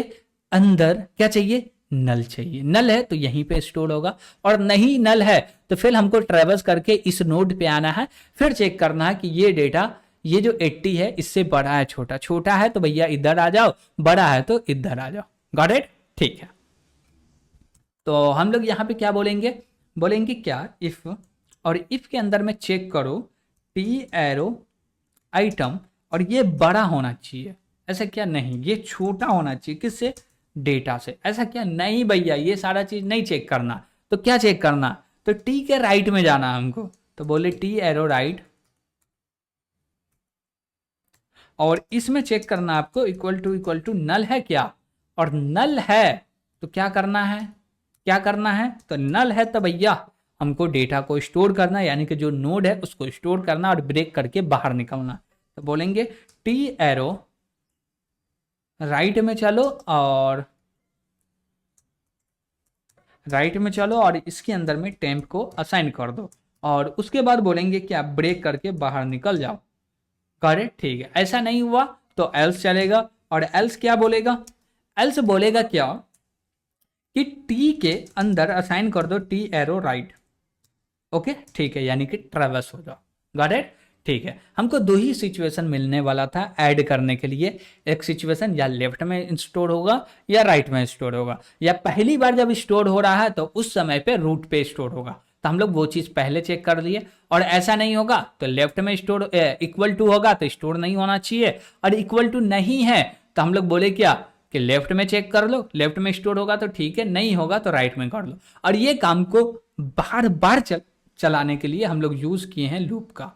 अंदर क्या चाहिए, नल चाहिए। नल है तो यहीं पे स्टोर होगा, और नहीं नल है तो फिर हमको ट्रेवर्स करके इस नोड पे आना है, फिर चेक करना है कि ये डेटा, ये जो 80 है इससे बड़ा है छोटा, छोटा है तो भैया इधर आ जाओ, बड़ा है तो इधर आ जाओ। गॉट इट, ठीक है। तो हम लोग यहाँ पे क्या बोलेंगे, बोलेंगे क्या, इफ, और इफ के अंदर में चेक करो टी एरो आइटम, और ये बड़ा होना चाहिए, ऐसा क्या नहीं, ये छोटा होना चाहिए, किससे, डेटा से, ऐसा क्या नहीं भैया, ये सारा चीज नहीं चेक करना। तो क्या चेक करना, तो टी के राइट में जाना हमको, तो बोले टी एरो राइट, और इसमें चेक करना आपको इक्वल टू नल है क्या, और नल है तो क्या करना है, क्या करना है, तो नल है तो भैया हमको डेटा को स्टोर करना, यानी कि जो नोड है उसको स्टोर करना और ब्रेक करके बाहर निकलना। तो बोलेंगे टी एरो राइट में चलो, और राइट में चलो और इसके अंदर में टेम्प को असाइन कर दो, और उसके बाद बोलेंगे कि आप ब्रेक करके बाहर निकल जाओ। करेक्ट, ठीक है। ऐसा नहीं हुआ तो एल्स चलेगा, और एल्स क्या बोलेगा, एल्स बोलेगा क्या कि टी के अंदर असाइन कर दो टी एरो राइट, ओके ठीक है, यानी कि ट्रेवर्स हो जाओ। गॉट इट, ठीक है। हमको दो ही सिचुएशन मिलने वाला था ऐड करने के लिए, एक सिचुएशन या लेफ्ट में स्टोर होगा या राइट में स्टोर होगा, या पहली बार जब स्टोर हो रहा है तो उस समय पे रूट पे स्टोर होगा, तो हम लोग वो चीज पहले चेक कर लिए। और ऐसा नहीं होगा तो लेफ्ट में स्टोर इक्वल टू होगा तो स्टोर नहीं होना चाहिए, और इक्वल टू नहीं है तो हम लोग बोले क्या कि लेफ्ट में चेक कर लो, लेफ्ट में स्टोर होगा तो ठीक है, नहीं होगा तो राइट में कर लो। और ये काम को बार बार चलाने के लिए हम लोग यूज किए हैं लूप का।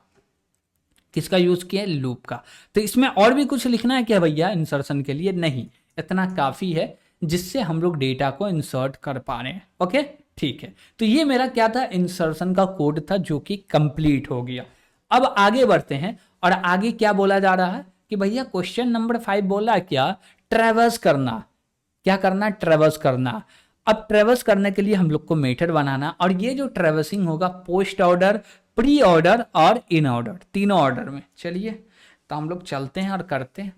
किसका यूज किया है, लूप का। तो इसमें और भी कुछ लिखना है क्या भैया इंसर्शन के लिए, नहीं, इतना काफी है जिससे हम लोग डेटा को इंसर्ट कर पा रहे हैं। ओके ठीक है, तो ये मेरा क्या था, इंसर्शन का कोड था जो कि कंप्लीट हो गया। अब आगे बढ़ते हैं, और आगे क्या बोला जा रहा है कि भैया क्वेश्चन नंबर 5 बोला क्या, ट्रेवर्स करना, क्या करना, ट्रेवर्स करना। अब ट्रेवर्स करने के लिए हम लोग को मेथड बनाना, और ये जो ट्रेवर्सिंग होगा पोस्ट ऑर्डर, प्री ऑर्डर और इन ऑर्डर, तीनों ऑर्डर में। चलिए तो हम लोग चलते हैं और करते हैं।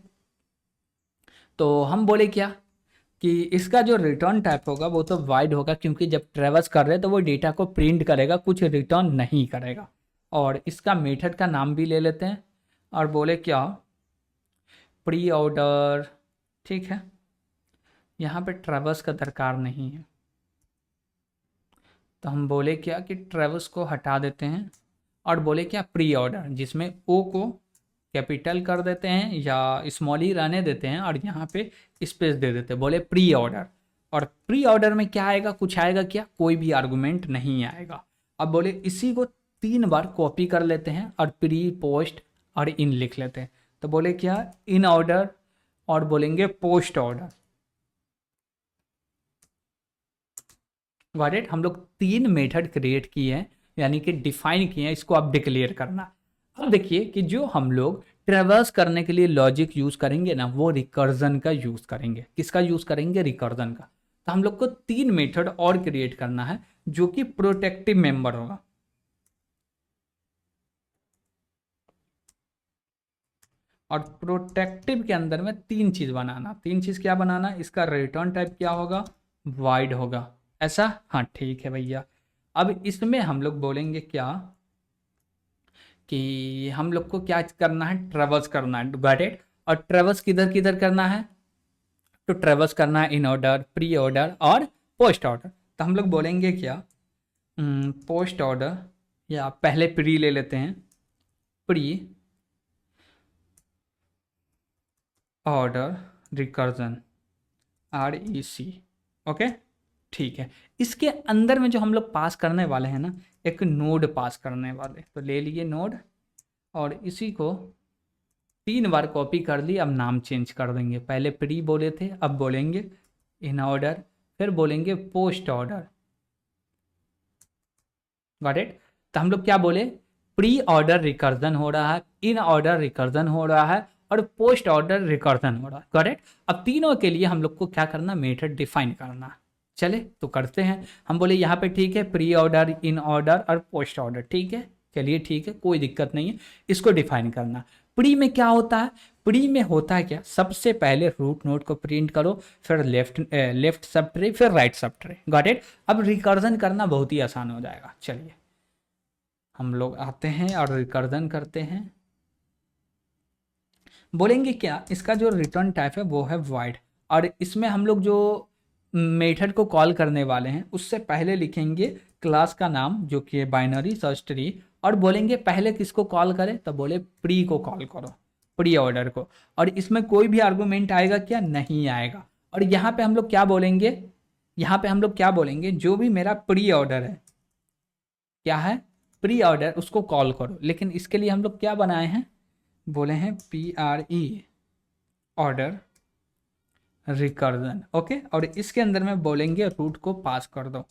तो हम बोले क्या कि इसका जो रिटर्न टाइप होगा वो तो वाइड होगा, क्योंकि जब ट्रेवर्स कर रहे हैं तो वो डेटा को प्रिंट करेगा, कुछ रिटर्न नहीं करेगा। और इसका मेथड का नाम भी ले लेते हैं, और बोले क्या, प्री ऑर्डर, ठीक है, यहाँ पे ट्रेवर्स का दरकार नहीं है, तो हम बोले क्या कि ट्रेवर्स को हटा देते हैं, और बोले क्या प्री ऑर्डर, जिसमें ओ को कैपिटल कर देते हैं या स्मॉल ही रहने देते हैं, और यहाँ पे स्पेस दे देते हैं, बोले प्री ऑर्डर। और प्री ऑर्डर में क्या आएगा, कुछ आएगा क्या, कोई भी आर्गुमेंट नहीं आएगा। अब बोले इसी को 3 बार कॉपी कर लेते हैं और प्री पोस्ट और इन लिख लेते हैं, तो बोले क्या इन ऑर्डर, और बोलेंगे पोस्ट ऑर्डर। गॉट इट, हम लोग 3 मेथड क्रिएट किए हैं, यानी कि डिफाइन किए हैं, इसको आप डिक्लेयर करना। अब देखिए कि जो हम लोग ट्रेवर्स करने के लिए लॉजिक यूज करेंगे ना, वो रिकर्जन का यूज करेंगे। किसका यूज करेंगे, रिकर्जन का। तो हम लोग को 3 मेथड और क्रिएट करना है जो कि प्रोटेक्टिव मेंबर होगा। और प्रोटेक्टिव के अंदर में 3 चीज बनाना, 3 चीज क्या बनाना, इसका रिटर्न टाइप क्या होगा, वाइड होगा, ऐसा, हाँ ठीक है भैया। अब इसमें हम लोग बोलेंगे क्या कि हम लोग को क्या करना है, ट्रेवर्स करना है, गॉट इट। और ट्रेवर्स किधर किधर करना है, तो ट्रेवर्स करना है इन ऑर्डर, प्री ऑर्डर और पोस्ट ऑर्डर। तो हम लोग बोलेंगे क्या, पोस्ट ऑर्डर, या पहले प्री ले लेते हैं, pre order recursion, REC। Okay, ठीक है। इसके अंदर में जो हम लोग पास करने वाले हैं ना, एक नोड पास करने वाले, तो ले लिए नोड और इसी को 3 बार कॉपी कर ली। अब नाम चेंज कर देंगे, पहले प्री बोले थे अब बोलेंगे इन ऑर्डर, फिर बोलेंगे पोस्ट ऑर्डर। Got it? तो हम लोग क्या बोले, प्री ऑर्डर रिकर्जन हो रहा है, इन ऑर्डर रिकर्जन हो रहा है और पोस्ट ऑर्डर रिकर्जन हो रहा है। Got it? अब तीनों के लिए हम लोग को क्या करना, मेथड डिफाइन करना। चले तो करते हैं। हम बोले यहाँ पे ठीक है, प्री ऑर्डर, इन ऑर्डर और पोस्ट ऑर्डर, ठीक है, चलिए ठीक है, कोई दिक्कत नहीं है। इसको डिफाइन करना। प्री में क्या होता है, प्री में होता है क्या, सबसे पहले रूट नोड को प्रिंट करो, फिर लेफ्ट सब ट्रे, फिर राइट सब ट्रे। Got it? अब रिकर्जन करना बहुत ही आसान हो जाएगा। चलिए हम लोग आते हैं और रिकर्जन करते हैं। बोलेंगे क्या, इसका जो रिटर्न टाइप है वो है void, और इसमें हम लोग जो मेथड को कॉल करने वाले हैं उससे पहले लिखेंगे क्लास का नाम जो कि है बाइनरी सर्च ट्री, और बोलेंगे पहले किसको कॉल करें, तो बोले प्री को कॉल करो, प्री ऑर्डर को। और इसमें कोई भी आर्गुमेंट आएगा क्या, नहीं आएगा। और यहाँ पे हम लोग क्या बोलेंगे, यहाँ पे हम लोग क्या बोलेंगे, जो भी मेरा प्री ऑर्डर है, क्या है, प्री ऑर्डर, उसको कॉल करो। लेकिन इसके लिए हम लोग क्या बनाए हैं, बोले हैं PRE ऑर्डर रिकर्जन। ओके, और इसके अंदर में बोलेंगे रूट को पास कर दो।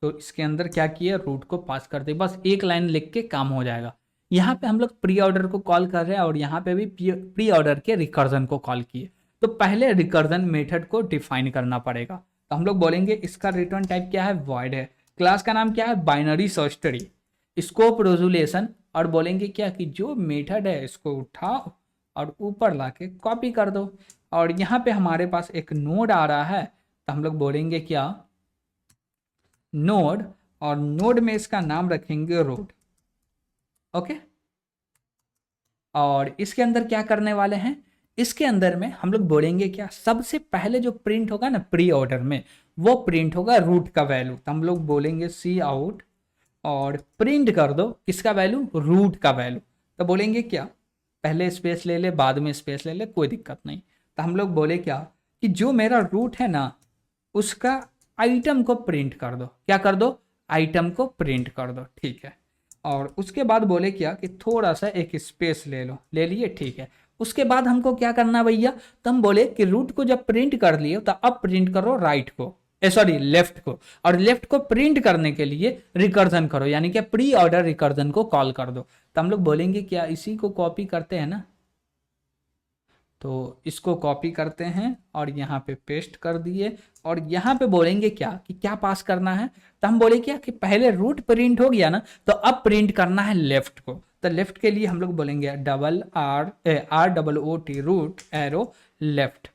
तो इसके अंदर क्या किया, रूट को पास कर दे, बस एक लाइन लिख के काम हो जाएगा। यहाँ पे हम लोग प्री ऑर्डर को कॉल कर रहे हैं और यहाँ पे भी प्री ऑर्डर के रिकर्जन को कॉल किए। तो पहले रिकर्जन मेथड को डिफाइन करना पड़ेगा। तो हम लोग बोलेंगे इसका रिटर्न टाइप क्या है, void है। क्लास का नाम क्या है, binary search tree. Scope resolution, और बोलेंगे क्या कि जो मेथड है इसको उठाओ और ऊपर लाके कॉपी कर दो। और यहाँ पे हमारे पास एक नोड आ रहा है, तो हम लोग बोलेंगे क्या, नोड, और नोड में इसका नाम रखेंगे रोड। ओके, और इसके अंदर क्या करने वाले हैं, इसके अंदर में हम लोग बोलेंगे क्या, सबसे पहले जो प्रिंट होगा ना प्री ऑर्डर में, वो प्रिंट होगा रूट का वैल्यू। तो हम लोग बोलेंगे सी आउट और प्रिंट कर दो किसका वैल्यू, रूट का वैल्यू। तो बोलेंगे क्या, पहले स्पेस ले ले बाद में स्पेस ले ले, कोई दिक्कत नहीं। तो हम लोग बोले क्या कि जो मेरा रूट है ना उसका आइटम को प्रिंट कर दो, क्या कर दो, आइटम को प्रिंट कर दो, ठीक है। और उसके बाद बोले क्या कि थोड़ा सा एक स्पेस ले लो, ले लिए, ठीक है। उसके बाद हमको क्या करना भैया, तो हम बोले कि रूट को जब प्रिंट कर लिए तो अब प्रिंट करो राइट को, सॉरी लेफ्ट को, और लेफ्ट को प्रिंट करने के लिए रिकर्जन करो, यानी कि प्री ऑर्डर रिकर्जन को कॉल कर दो। तो हम लोग बोलेंगे क्या, इसी को कॉपी करते हैं ना, तो इसको कॉपी करते हैं और यहाँ पे पेस्ट कर दिए। और यहाँ पे बोलेंगे क्या कि क्या पास करना है, तो हम बोले क्या कि पहले रूट प्रिंट हो गया ना, तो अब प्रिंट करना है लेफ्ट को। तो लेफ्ट के लिए हम लोग बोलेंगे ROOT root arrow left.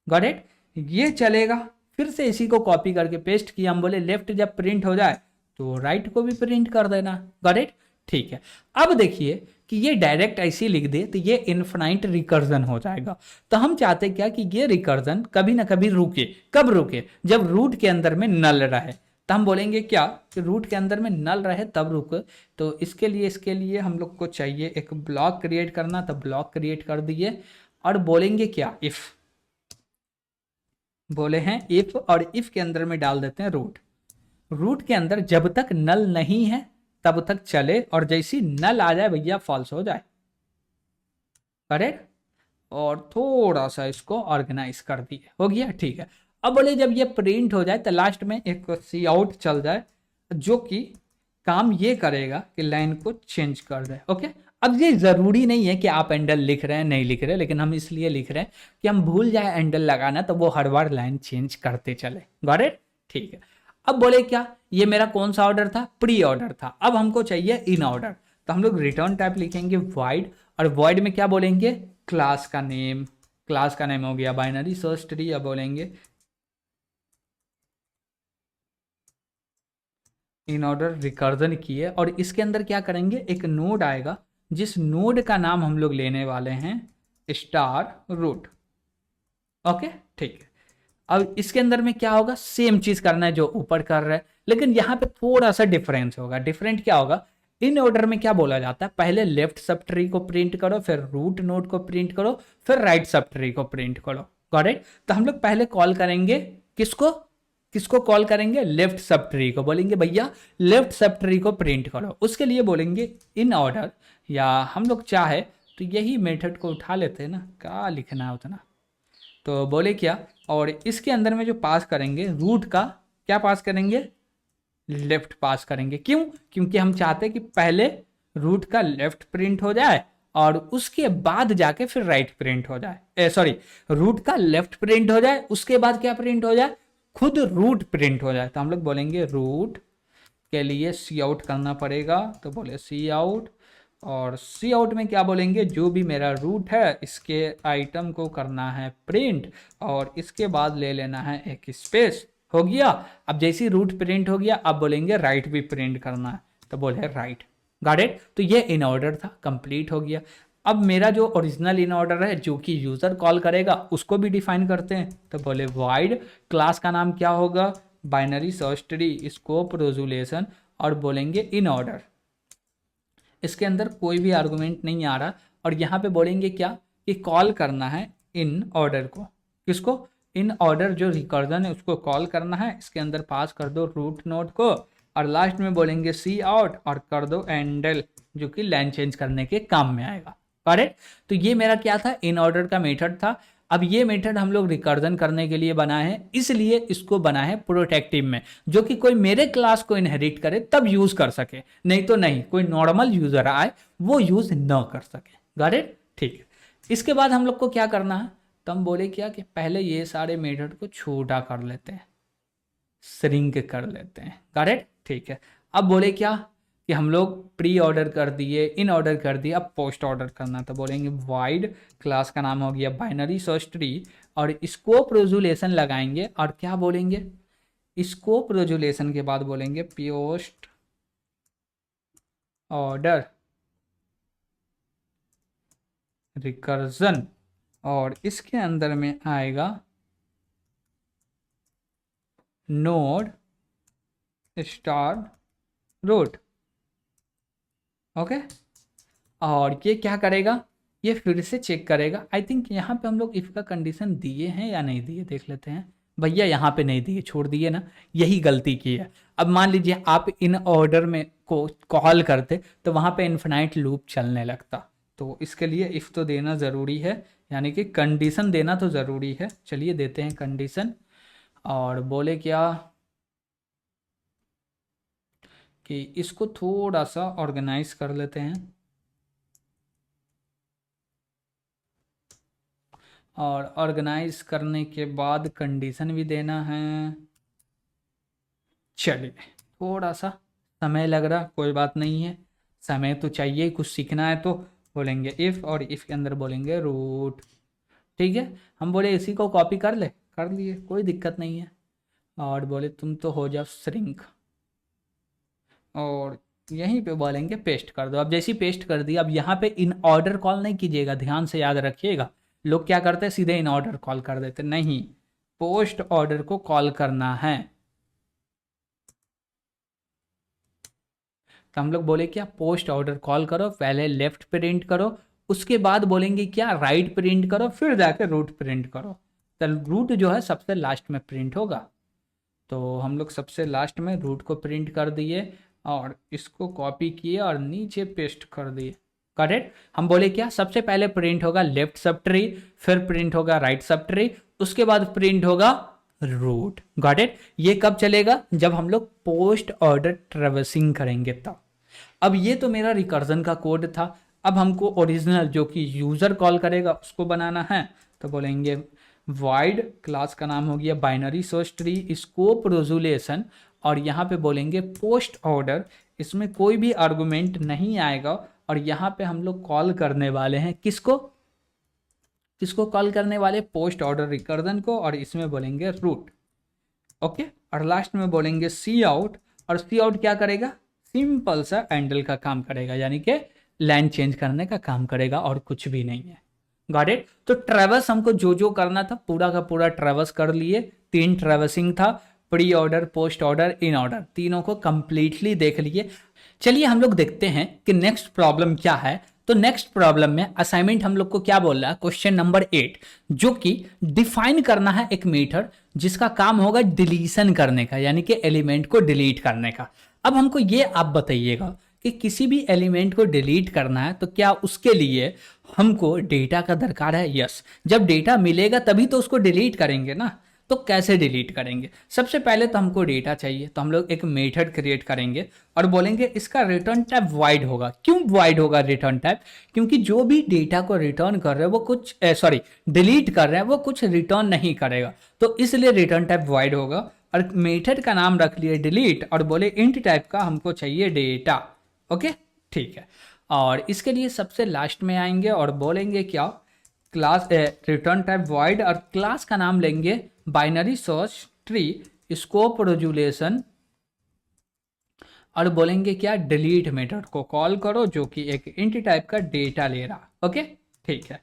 Got it? ये चलेगा। फिर से इसी को कॉपी करके पेस्ट किया, हम बोले लेफ्ट जब प्रिंट हो जाए तो राइट को भी प्रिंट कर देना। Got it? ठीक है। अब देखिए कि ये डायरेक्ट ऐसे लिख दे तो ये इनफाइनाइट रिकर्जन हो जाएगा। तो हम चाहते क्या कि ये रिकर्जन कभी ना कभी रुके। कब रुके, जब रूट के अंदर में नल रहे। तो हम बोलेंगे क्या कि रूट के अंदर में नल रहे तब रुके। तो इसके लिए हम लोग को चाहिए एक ब्लॉक क्रिएट करना, तो ब्लॉक क्रिएट कर दिए और बोलेंगे क्या, इफ, बोले हैं इफ, और इफ के अंदर में डाल देते हैं रूट। रूट के अंदर जब तक नल नहीं है तब तक चले, और जैसी नल आ जाए भैया फॉल्स हो जाए। करेक्ट? और थोड़ा सा इसको ऑर्गेनाइज कर दिए, हो गया, ठीक है। अब बोले जब ये प्रिंट हो जाए तो लास्ट में एक सी आउट चल जाए, जो कि काम ये करेगा कि लाइन को चेंज कर दे। ओके, अब ये जरूरी नहीं है कि आप एंडल लिख रहे हैं, नहीं लिख रहे, लेकिन हम इसलिए लिख रहे हैं कि हम भूल जाए एंडल लगाना तो वो हर बार लाइन चेंज करते चले। Got it? ठीक है। अब बोले क्या, ये मेरा कौन सा ऑर्डर था, प्री ऑर्डर था। अब हमको चाहिए इन ऑर्डर, तो हम लोग रिटर्न टाइप लिखेंगे void, और void में क्या बोलेंगे, क्लास का नेम। क्लास का नेम हो गया बाइनरी सर्च ट्री। अब बोलेंगे इन ऑर्डर रिकर्जन किए, और इसके अंदर क्या करेंगे, एक नोड आएगा जिस नोड का नाम हम लोग लेने वाले हैं स्टार रूट। ओके, ठीक है। अब इसके अंदर में क्या होगा, सेम चीज करना है जो ऊपर कर रहा है, लेकिन यहाँ पे थोड़ा सा डिफरेंस होगा। डिफरेंट क्या होगा, इन ऑर्डर में क्या बोला जाता है, पहले लेफ्ट सब ट्री को प्रिंट करो, फिर रूट नोड को प्रिंट करो, फिर राइट सब ट्री को प्रिंट करो। Got it? तो हम लोग पहले कॉल करेंगे किसको, किसको कॉल करेंगे, लेफ्ट सब ट्री को। बोलेंगे भैया लेफ्ट सब ट्री को प्रिंट करो, उसके लिए बोलेंगे इन ऑर्डर, या हम लोग चाहे तो यही मेथड को उठा लेते हैं ना, क्या लिखना है उतना। तो बोले क्या, और इसके अंदर में जो पास करेंगे रूट का, क्या पास करेंगे, लेफ्ट पास करेंगे। क्यों? क्योंकि हम चाहते हैं कि पहले रूट का लेफ्ट प्रिंट हो जाए और उसके बाद जाके फिर राइट प्रिंट हो जाए। सॉरी, रूट का लेफ्ट प्रिंट हो जाए, उसके बाद क्या प्रिंट हो जाए, खुद रूट प्रिंट हो जाए। तो हम लोग बोलेंगे रूट के लिए सी आउट करना पड़ेगा, तो बोले सी आउट, और सी आउट में क्या बोलेंगे, जो भी मेरा रूट है इसके आइटम को करना है प्रिंट, और इसके बाद ले लेना है एक स्पेस। हो गया। अब जैसे रूट प्रिंट हो गया, अब बोलेंगे राइट भी प्रिंट करना है, तो बोले राइट। Got it? तो ये इन ऑर्डर था, कंप्लीट हो गया। अब मेरा जो ओरिजिनल इन ऑर्डर है जो कि यूजर कॉल करेगा उसको भी डिफाइन करते हैं। तो बोले वाइड क्लास का नाम क्या होगा, binary search tree scope resolution, और बोलेंगे इन ऑर्डर। इसके अंदर कोई भी आर्गुमेंट नहीं आ रहा, और यहाँ पे बोलेंगे क्या कि कॉल करना है इन ऑर्डर को। किसको? इन ऑर्डर जो रिकर्जन है उसको कॉल करना है। इसके अंदर पास कर दो रूट नोड को, और लास्ट में बोलेंगे सी आउट और कर दो एंडल, जो कि लाइन चेंज करने के काम में आएगा। करेक्ट? तो ये मेरा क्या था, इन ऑर्डर का मेथड था। अब ये मेथड हम लोग रिकर्जन करने के लिए बनाए हैं, इसलिए इसको बना है प्रोटेक्टिव में, जो कि कोई मेरे क्लास को इनहेरिट करे तब यूज कर सके, नहीं तो नहीं, कोई नॉर्मल यूजर आए वो यूज न कर सके। Got it? ठीक है। इसके बाद हम लोग को क्या करना है, तो हम बोले क्या कि पहले ये सारे मेथड को छोटा कर लेते हैं, श्रिंक कर लेते हैं। करेक्ट? ठीक है। अब बोले क्या कि हम लोग प्री ऑर्डर कर दिए, इन ऑर्डर कर दिया, अब पोस्ट ऑर्डर करना। तो बोलेंगे वाइड क्लास का नाम हो गया बाइनरी सर्च ट्री, और स्कोप रेजोल्यूशन लगाएंगे, और क्या बोलेंगे, स्कोप रेजोल्यूशन के बाद बोलेंगे पोस्ट ऑर्डर रिकर्जन, और इसके अंदर में आएगा नोड स्टार रूट। ओके, और ये क्या करेगा, ये फिर से चेक करेगा। आई थिंक यहाँ पे हम लोग इफ का कंडीशन दिए हैं या नहीं दिए, देख लेते हैं। भैया यहाँ पे नहीं दिए, छोड़ दिए ना, यही गलती की है। अब मान लीजिए आप इन ऑर्डर में को कॉल करते तो वहाँ पे इन्फिनाइट लूप चलने लगता, तो इसके लिए इफ तो देना ज़रूरी है, यानी कि कंडीशन देना तो ज़रूरी है। चलिए देते हैं कंडीशन, और बोले क्या कि इसको थोड़ा सा ऑर्गेनाइज कर लेते हैं, और ऑर्गेनाइज करने के बाद कंडीशन भी देना है। चलिए, थोड़ा सा समय लग रहा, कोई बात नहीं है, समय तो चाहिए, कुछ सीखना है। तो बोलेंगे इफ़, और इफ़ के अंदर बोलेंगे रूट। ठीक है, हम बोले इसी को कॉपी कर ले, कर लिए, कोई दिक्कत नहीं है। और बोले तुम तो हो जाओ श्रिंक, और यहीं पे बोलेंगे पेस्ट कर दो। अब जैसी पेस्ट कर दी, अब यहाँ पे इन ऑर्डर कॉल नहीं कीजिएगा, ध्यान से याद रखिएगा। लोग क्या करते हैं, सीधे इन ऑर्डर कॉल कर देते, नहीं, पोस्ट ऑर्डर को कॉल करना है। तो हम लोग बोले क्या, पोस्ट ऑर्डर कॉल करो, पहले लेफ्ट प्रिंट करो, उसके बाद बोलेंगे क्या, राइट प्रिंट करो, फिर जाके रूट प्रिंट करो। तो रूट जो है सबसे लास्ट में प्रिंट होगा, तो हम लोग सबसे लास्ट में रूट को प्रिंट कर दिए, और इसको कॉपी किए और नीचे पेस्ट कर दिए। करेक्ट? हम बोले क्या, सबसे पहले प्रिंट होगा लेफ्ट सब ट्री, फिर प्रिंट होगा राइट सब ट्री, उसके बाद प्रिंट होगा रूट। Got it? ये कब चलेगा, जब हम लोग पोस्ट ऑर्डर ट्रेवर्सिंग करेंगे तब। अब ये तो मेरा रिकर्जन का कोड था। अब हमको ओरिजिनल जो कि यूजर कॉल करेगा उसको बनाना है। तो बोलेंगे वाइड क्लास का नाम हो गया binary search tree scope resolution, और यहाँ पे बोलेंगे पोस्ट ऑर्डर, इसमें कोई भी आर्गुमेंट नहीं आएगा, और यहाँ पे हम लोग कॉल करने वाले हैं किसको, किसको कॉल करने वाले, पोस्ट ऑर्डर रिकर्जन को, और इसमें बोलेंगे रूट। ओके, और लास्ट में बोलेंगे सी आउट, और सी आउट क्या करेगा, सिंपल सा हैंडल का काम करेगा, यानी कि लाइन चेंज करने का काम करेगा, और कुछ भी नहीं है। Got it? तो ट्रेवर्स हमको जो जो करना था पूरा का पूरा ट्रेवर्स कर लिए, 3 ट्रेवर्सिंग था, pre order, post order, in order, तीनों को कंप्लीटली देख लिए। चलिए हम लोग देखते हैं कि नेक्स्ट प्रॉब्लम क्या है। तो नेक्स्ट प्रॉब्लम में असाइनमेंट हम लोग को क्या बोल रहा है, क्वेश्चन नंबर 8, जो कि डिफाइन करना है एक मेथड जिसका काम होगा डिलीशन करने का, यानी कि एलिमेंट को डिलीट करने का। अब हमको ये आप बताइएगा कि किसी भी एलिमेंट को डिलीट करना है तो क्या उसके लिए हमको डेटा का दरकार है? यस। जब डेटा मिलेगा तभी तो उसको डिलीट करेंगे ना। तो कैसे डिलीट करेंगे? सबसे पहले तो हमको डेटा चाहिए, तो हम लोग एक मेथड क्रिएट करेंगे और बोलेंगे इसका रिटर्न टाइप वाइड होगा। क्यों वाइड होगा रिटर्न टाइप? क्योंकि जो भी डेटा को रिटर्न कर रहे हैं वो कुछ डिलीट कर रहे हैं वो कुछ रिटर्न नहीं करेगा, तो इसलिए रिटर्न टाइप वाइड होगा। और मेथड का नाम रख लिए डिलीट और बोले इंट टाइप का हमको चाहिए डेटा। ओके, ठीक है। और इसके लिए सबसे लास्ट में आएंगे और बोलेंगे क्या, क्लास रिटर्न टाइप वाइड, और क्लास का नाम लेंगे binary search tree scope resolution, और बोलेंगे क्या, डिलीट मेथड को कॉल करो जो कि एक इंट टाइप का डेटा ले रहा। ओके, ठीक है,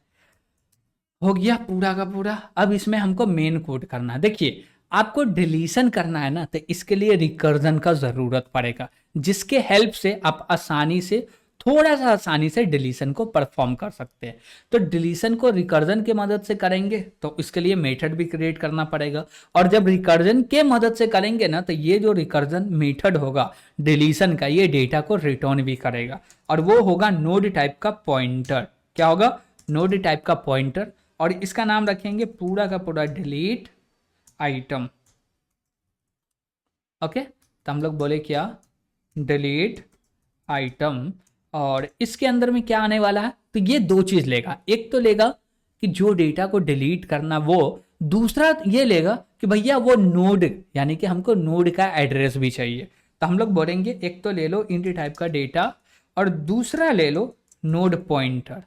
हो गया पूरा का पूरा। अब इसमें हमको मेन कोड करना है। देखिए आपको डिलीशन करना है ना, तो इसके लिए रिकर्जन का जरूरत पड़ेगा, जिसके हेल्प से आप थोड़ा सा आसानी से डिलीशन को परफॉर्म कर सकते हैं। तो डिलीशन को रिकर्जन के मदद से करेंगे तो इसके लिए मेथड भी क्रिएट करना पड़ेगा, और जब रिकर्जन के मदद से करेंगे ना, तो ये जो रिकर्जन मेथड होगा डिलीशन का, ये डेटा को रिटर्न भी करेगा, और वो होगा नोड टाइप का पॉइंटर। क्या होगा? नोड टाइप का पॉइंटर। और इसका नाम रखेंगे पूरा का पूरा डिलीट आइटम। ओके, तो हम लोग बोले क्या, डिलीट आइटम। और इसके अंदर में क्या आने वाला है, तो ये दो चीज लेगा। एक तो लेगा कि जो डेटा को डिलीट करना वो, दूसरा ये लेगा कि भैया वो नोड, यानी कि हमको नोड का एड्रेस भी चाहिए। तो हम लोग बोलेंगे एक तो ले लो इंट टाइप का डेटा और दूसरा ले लो नोड पॉइंटर।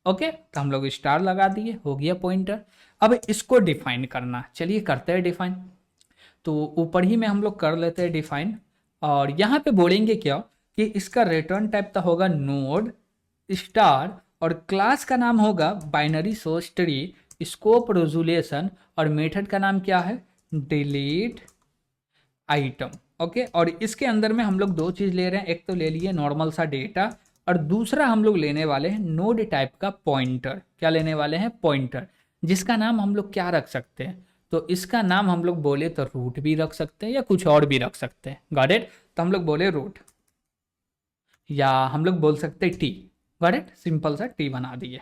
ओके, तो हम लोग स्टार लगा दिए, हो गया पॉइंटर। अब इसको डिफाइन करना, चलिए करते हैं डिफाइन। तो ऊपर ही में हम लोग कर लेते हैं डिफाइन, और यहाँ पे बोलेंगे क्या कि इसका रिटर्न टाइप तो होगा नोड स्टार, और क्लास का नाम होगा binary source tree scope resolution, और मेथड का नाम क्या है, डिलीट आइटम। ओके, और इसके अंदर में हम लोग दो चीज ले रहे हैं, एक तो ले लिए नॉर्मल सा डेटा, और दूसरा हम लोग लेने वाले हैं नोड टाइप का पॉइंटर। क्या लेने वाले हैं? पॉइंटर, जिसका नाम हम लोग क्या रख सकते हैं, तो इसका नाम हम लोग बोले तो रूट भी रख सकते हैं या कुछ और भी रख सकते हैं। Got it? तो हम लोग बोले रूट, या हम लोग बोल सकते हैं टी। Got it? सिंपल सा टी बना दिए,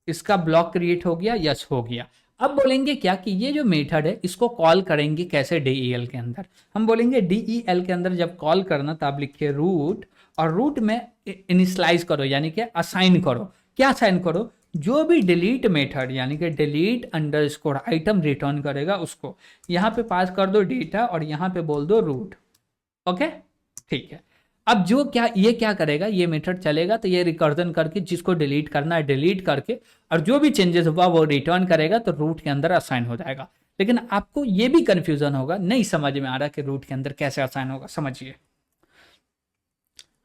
इसका ब्लॉक क्रिएट हो गया। यस, हो गया। अब बोलेंगे क्या कि ये जो मेथड है इसको कॉल करेंगे कैसे, DEL के अंदर। हम बोलेंगे DEL के अंदर जब कॉल करना तो आप लिखिए रूट, और रूट में इनिशलाइज करो, यानी कि असाइन करो। क्या असाइन करो? जो भी डिलीट मेथड यानी कि डिलीट अंडरस्कोर आइटम रिटर्न करेगा उसको यहाँ पे पास कर दो डेटा, और यहाँ पे बोल दो रूट। ओके, ठीक है। अब जो क्या ये क्या करेगा, ये मेथड चलेगा तो ये रिकर्जन करके जिसको डिलीट करना है डिलीट करके, और जो भी चेंजेस हुआ वो रिटर्न करेगा, तो रूट के अंदर असाइन हो जाएगा। लेकिन आपको ये भी कंफ्यूजन होगा, नहीं समझ में आ रहा कि रूट के अंदर कैसे असाइन होगा। समझिए,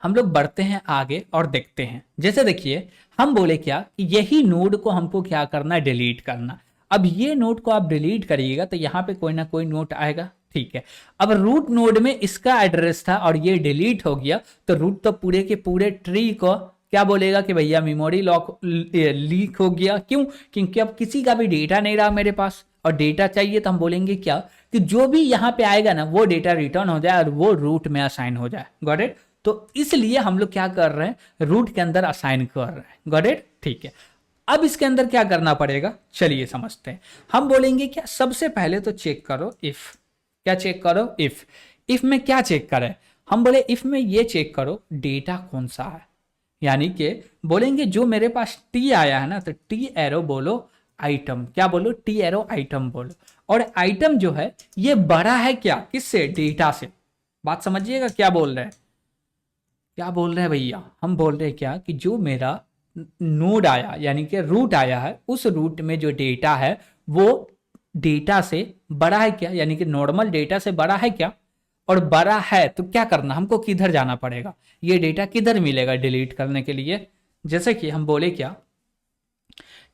हम लोग बढ़ते हैं आगे और देखते हैं। जैसे देखिए हम बोले क्या कि यही नोड को हमको क्या करना है, डिलीट करना। अब ये नोड को आप डिलीट करिएगा तो यहाँ पे कोई ना कोई नोट आएगा, ठीक है। अब रूट नोड में इसका एड्रेस था और ये डिलीट हो गया, तो रूट तो पूरे के पूरे ट्री को क्या बोलेगा कि भैया मेमोरी लॉक लीक हो गया। क्यों? क्योंकि अब किसी का भी डेटा नहीं रहा मेरे पास, और डेटा चाहिए तो हम बोलेंगे क्या कि जो भी यहाँ पे आएगा ना वो डेटा रिटर्न हो जाए और वो रूट में असाइन हो जाए। Got it? तो इसलिए हम लोग क्या कर रहे हैं, रूट के अंदर असाइन कर रहे हैं। Got it? ठीक है। अब इसके अंदर क्या करना पड़ेगा, चलिए समझते हैं। हम बोलेंगे क्या, सबसे पहले तो चेक करो इफ। क्या चेक करो? इफ में क्या चेक करें, हम बोले इफ में ये चेक करो डेटा कौन सा है, यानी कि बोलेंगे जो मेरे पास टी आया है ना, तो टी एरो बोलो आइटम। क्या बोलो? टी एरो आइटम बोलो। और आइटम जो है ये बड़ा है क्या, किससे? डेटा से। बात समझिएगा क्या बोल रहे हैं, क्या बोल रहे हैं भैया। हम बोल रहे हैं क्या कि जो मेरा नोड आया यानी कि रूट आया है, उस रूट में जो डेटा है वो डेटा से बड़ा है क्या, यानी कि नॉर्मल डेटा से बड़ा है क्या। और बड़ा है तो क्या करना, हमको किधर जाना पड़ेगा, ये डेटा किधर मिलेगा डिलीट करने के लिए। जैसे कि हम बोले क्या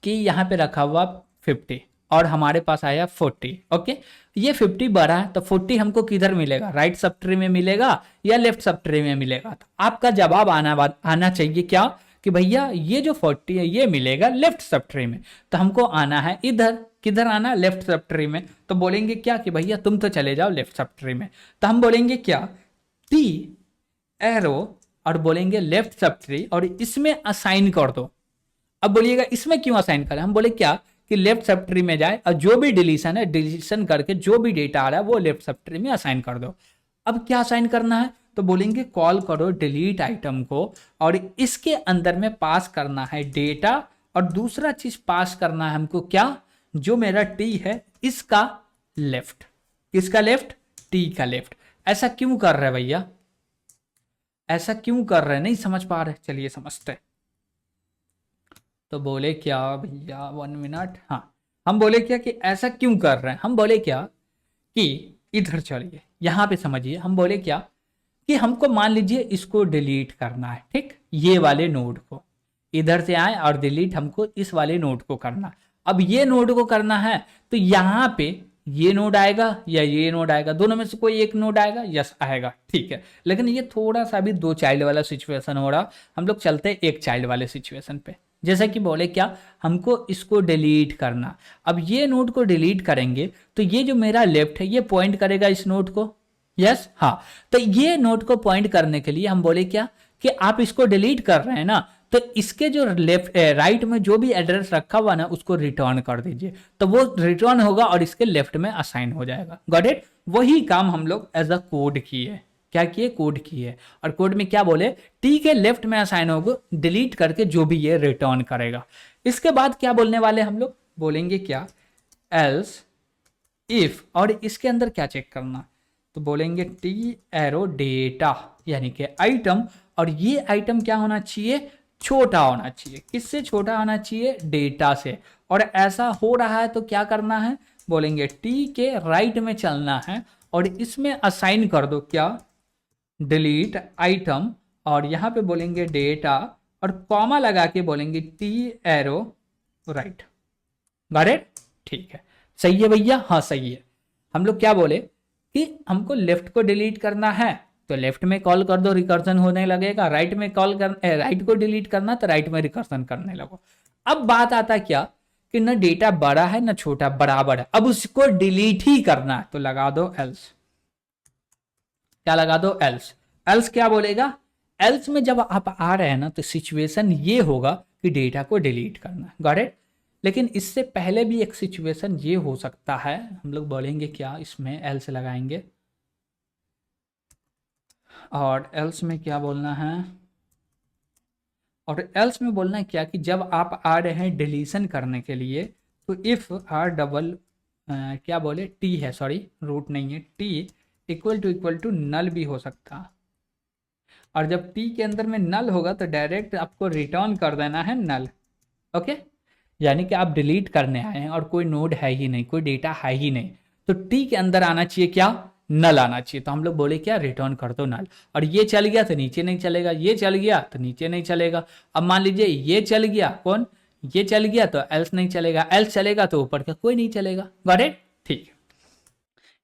कि यहाँ पे रखा हुआ 50, और हमारे पास आया 40। ओके, ये 50 बढ़ा है तो 40 हमको किधर मिलेगा, राइट सब ट्री में मिलेगा या लेफ्ट सब ट्री में मिलेगा। तो आपका जवाब आना चाहिए क्या कि भैया ये जो 40 है ये मिलेगा लेफ्ट सब ट्री में, तो हमको आना है इधर, किधर आना, लेफ्ट सब ट्री में। तो बोलेंगे क्या कि भैया तुम तो चले जाओ लेफ्ट सब ट्री में, तो हम बोलेंगे क्या, टी एरो और बोलेंगे लेफ्ट सब ट्री और इसमें असाइन कर दो। अब बोलिएगा इसमें क्यों असाइन करें, हम बोले क्या कि लेफ्ट सब ट्री में जाए और जो भी डिलीशन है डिलीशन करके जो भी डेटा आ रहा है वो लेफ्ट सब ट्री में असाइन कर दो। अब क्या असाइन करना है, तो बोलेंगे कॉल करो डिलीट आइटम को और इसके अंदर में पास करना है डेटा और दूसरा चीज पास करना है हमको क्या, जो मेरा टी है इसका लेफ्ट, किसका लेफ्ट, टी का लेफ्ट। ऐसा क्यों कर रहे भैया, ऐसा क्यों कर रहे, नहीं समझ पा रहे, चलिए समझते। तो बोले क्या भैया 1 मिनट, हाँ हम बोले क्या कि ऐसा क्यों कर रहे हैं, हम बोले क्या कि इधर चलिए यहां पे समझिए, हम बोले क्या कि हमको मान लीजिए इसको डिलीट करना है, ठीक, ये वाले नोड को इधर से आए और डिलीट हमको इस वाले नोड को करना। अब ये नोड को करना है तो यहां पे ये नोड आएगा या ये नोड आएगा, दोनों में से कोई एक नोड आएगा, यस आएगा, ठीक है। लेकिन ये थोड़ा सा भी 2 चाइल्ड वाला सिचुएशन हो रहा, हम लोग चलते हैं 1 चाइल्ड वाले सिचुएशन पे। जैसा कि बोले क्या हमको इसको डिलीट करना, अब ये नोड को डिलीट करेंगे तो ये जो मेरा लेफ्ट है ये पॉइंट करेगा इस नोड को, यस हाँ। तो ये नोड को पॉइंट करने के लिए हम बोले क्या कि आप इसको डिलीट कर रहे हैं ना, तो इसके जो लेफ्ट राइट में जो भी एड्रेस रखा हुआ ना उसको रिटर्न कर दीजिए, तो वो रिटर्न होगा और इसके लेफ्ट में असाइन हो जाएगा। गॉट इट, वही काम हम लोग एज अ कोड किए, क्या किए, कोड किए। और कोड में क्या बोले, टी के लेफ्ट में असाइन होगा, डिलीट करके जो भी ये रिटर्न करेगा। इसके बाद क्या बोलने वाले हम लोग, बोलेंगे क्या एल्स इफ, और इसके अंदर क्या चेक करना, तो बोलेंगे टी एरो डेटा यानी कि आइटम, और ये आइटम क्या होना चाहिए, छोटा होना चाहिए, किससे छोटा होना चाहिए, डेटा से। और ऐसा हो रहा है तो क्या करना है, बोलेंगे टी के राइट में चलना है और इसमें असाइन कर दो क्या, डिलीट आइटम, और यहां पे बोलेंगे डेटा और कॉमा लगा के बोलेंगे T arrow right. Got it, ठीक है, सही है भैया, हाँ सही है। हम लोग क्या बोले कि हमको लेफ्ट को डिलीट करना है तो लेफ्ट में कॉल कर दो, रिकर्जन होने लगेगा, राइट में कॉल कर राइट को डिलीट करना तो राइट में रिकर्जन करने लगो। अब बात आता क्या कि न डेटा बड़ा है न छोटा, बराबर है, अब उसको डिलीट ही करना है तो लगा दो एल्स, क्या लगा दो एल्स। एल्स क्या बोलेगा, एल्स में जब आप आ रहे हैं ना तो सिचुएशन ये होगा कि डेटा को डिलीट करना है। गॉट इट, लेकिन इससे पहले भी एक सिचुएशन ये हो सकता है, हम लोग बोलेंगे क्या, इसमें एल्स लगाएंगे और एल्स में क्या बोलना है, और एल्स में बोलना है क्या कि जब आप आ रहे हैं डिलीशन करने के लिए तो इफ आर डबल क्या बोले, टी है, सॉरी रूट नहीं है, टी इक्वल टू नल भी हो सकता, और जब टी के अंदर में नल होगा तो डायरेक्ट आपको रिटर्न कर देना है नल। ओके, यानी कि आप डिलीट करने आए हैं और कोई नोड है ही नहीं, कोई डेटा है ही नहीं, तो टी के अंदर आना चाहिए क्या, नल आना चाहिए, तो हम लोग बोले क्या, रिटर्न कर दो नल। और ये चल गया तो नीचे नहीं चलेगा, ये चल गया तो नीचे नहीं चलेगा। अब मान लीजिए ये चल गया, कौन, ये चल गया तो एल्स नहीं चलेगा, एल्स चलेगा तो ऊपर का कोई नहीं चलेगा। गॉट इट, ठीक है।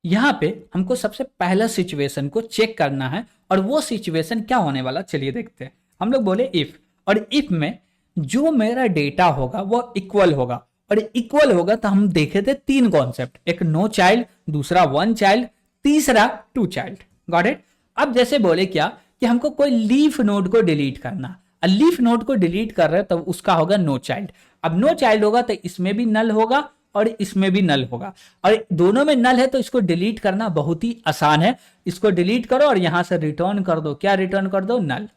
यहाँ पे हमको सबसे पहला सिचुएशन को चेक करना है और वो सिचुएशन क्या होने वाला, चलिए देखते हैं। हम लोग बोले इफ, और इफ में जो मेरा डेटा होगा वो इक्वल होगा, और इक्वल होगा तो हम देखे थे 3 कॉन्सेप्ट, एक नो चाइल्ड, दूसरा 1 चाइल्ड, तीसरा 2 चाइल्ड। Got it. अब जैसे बोले क्या कि हमको कोई लीफ नोड को डिलीट करना, लीफ नोड को डिलीट कर रहे हैं तो उसका होगा नो चाइल्ड। अब नो चाइल्ड होगा तो इसमें भी नल होगा और इसमें भी नल होगा, और दोनों में नल है तो इसको डिलीट करना बहुत ही आसान है। इसको डिलीट करो और यहां से रिटर्न कर दो, क्या रिटर्न कर दो, नल।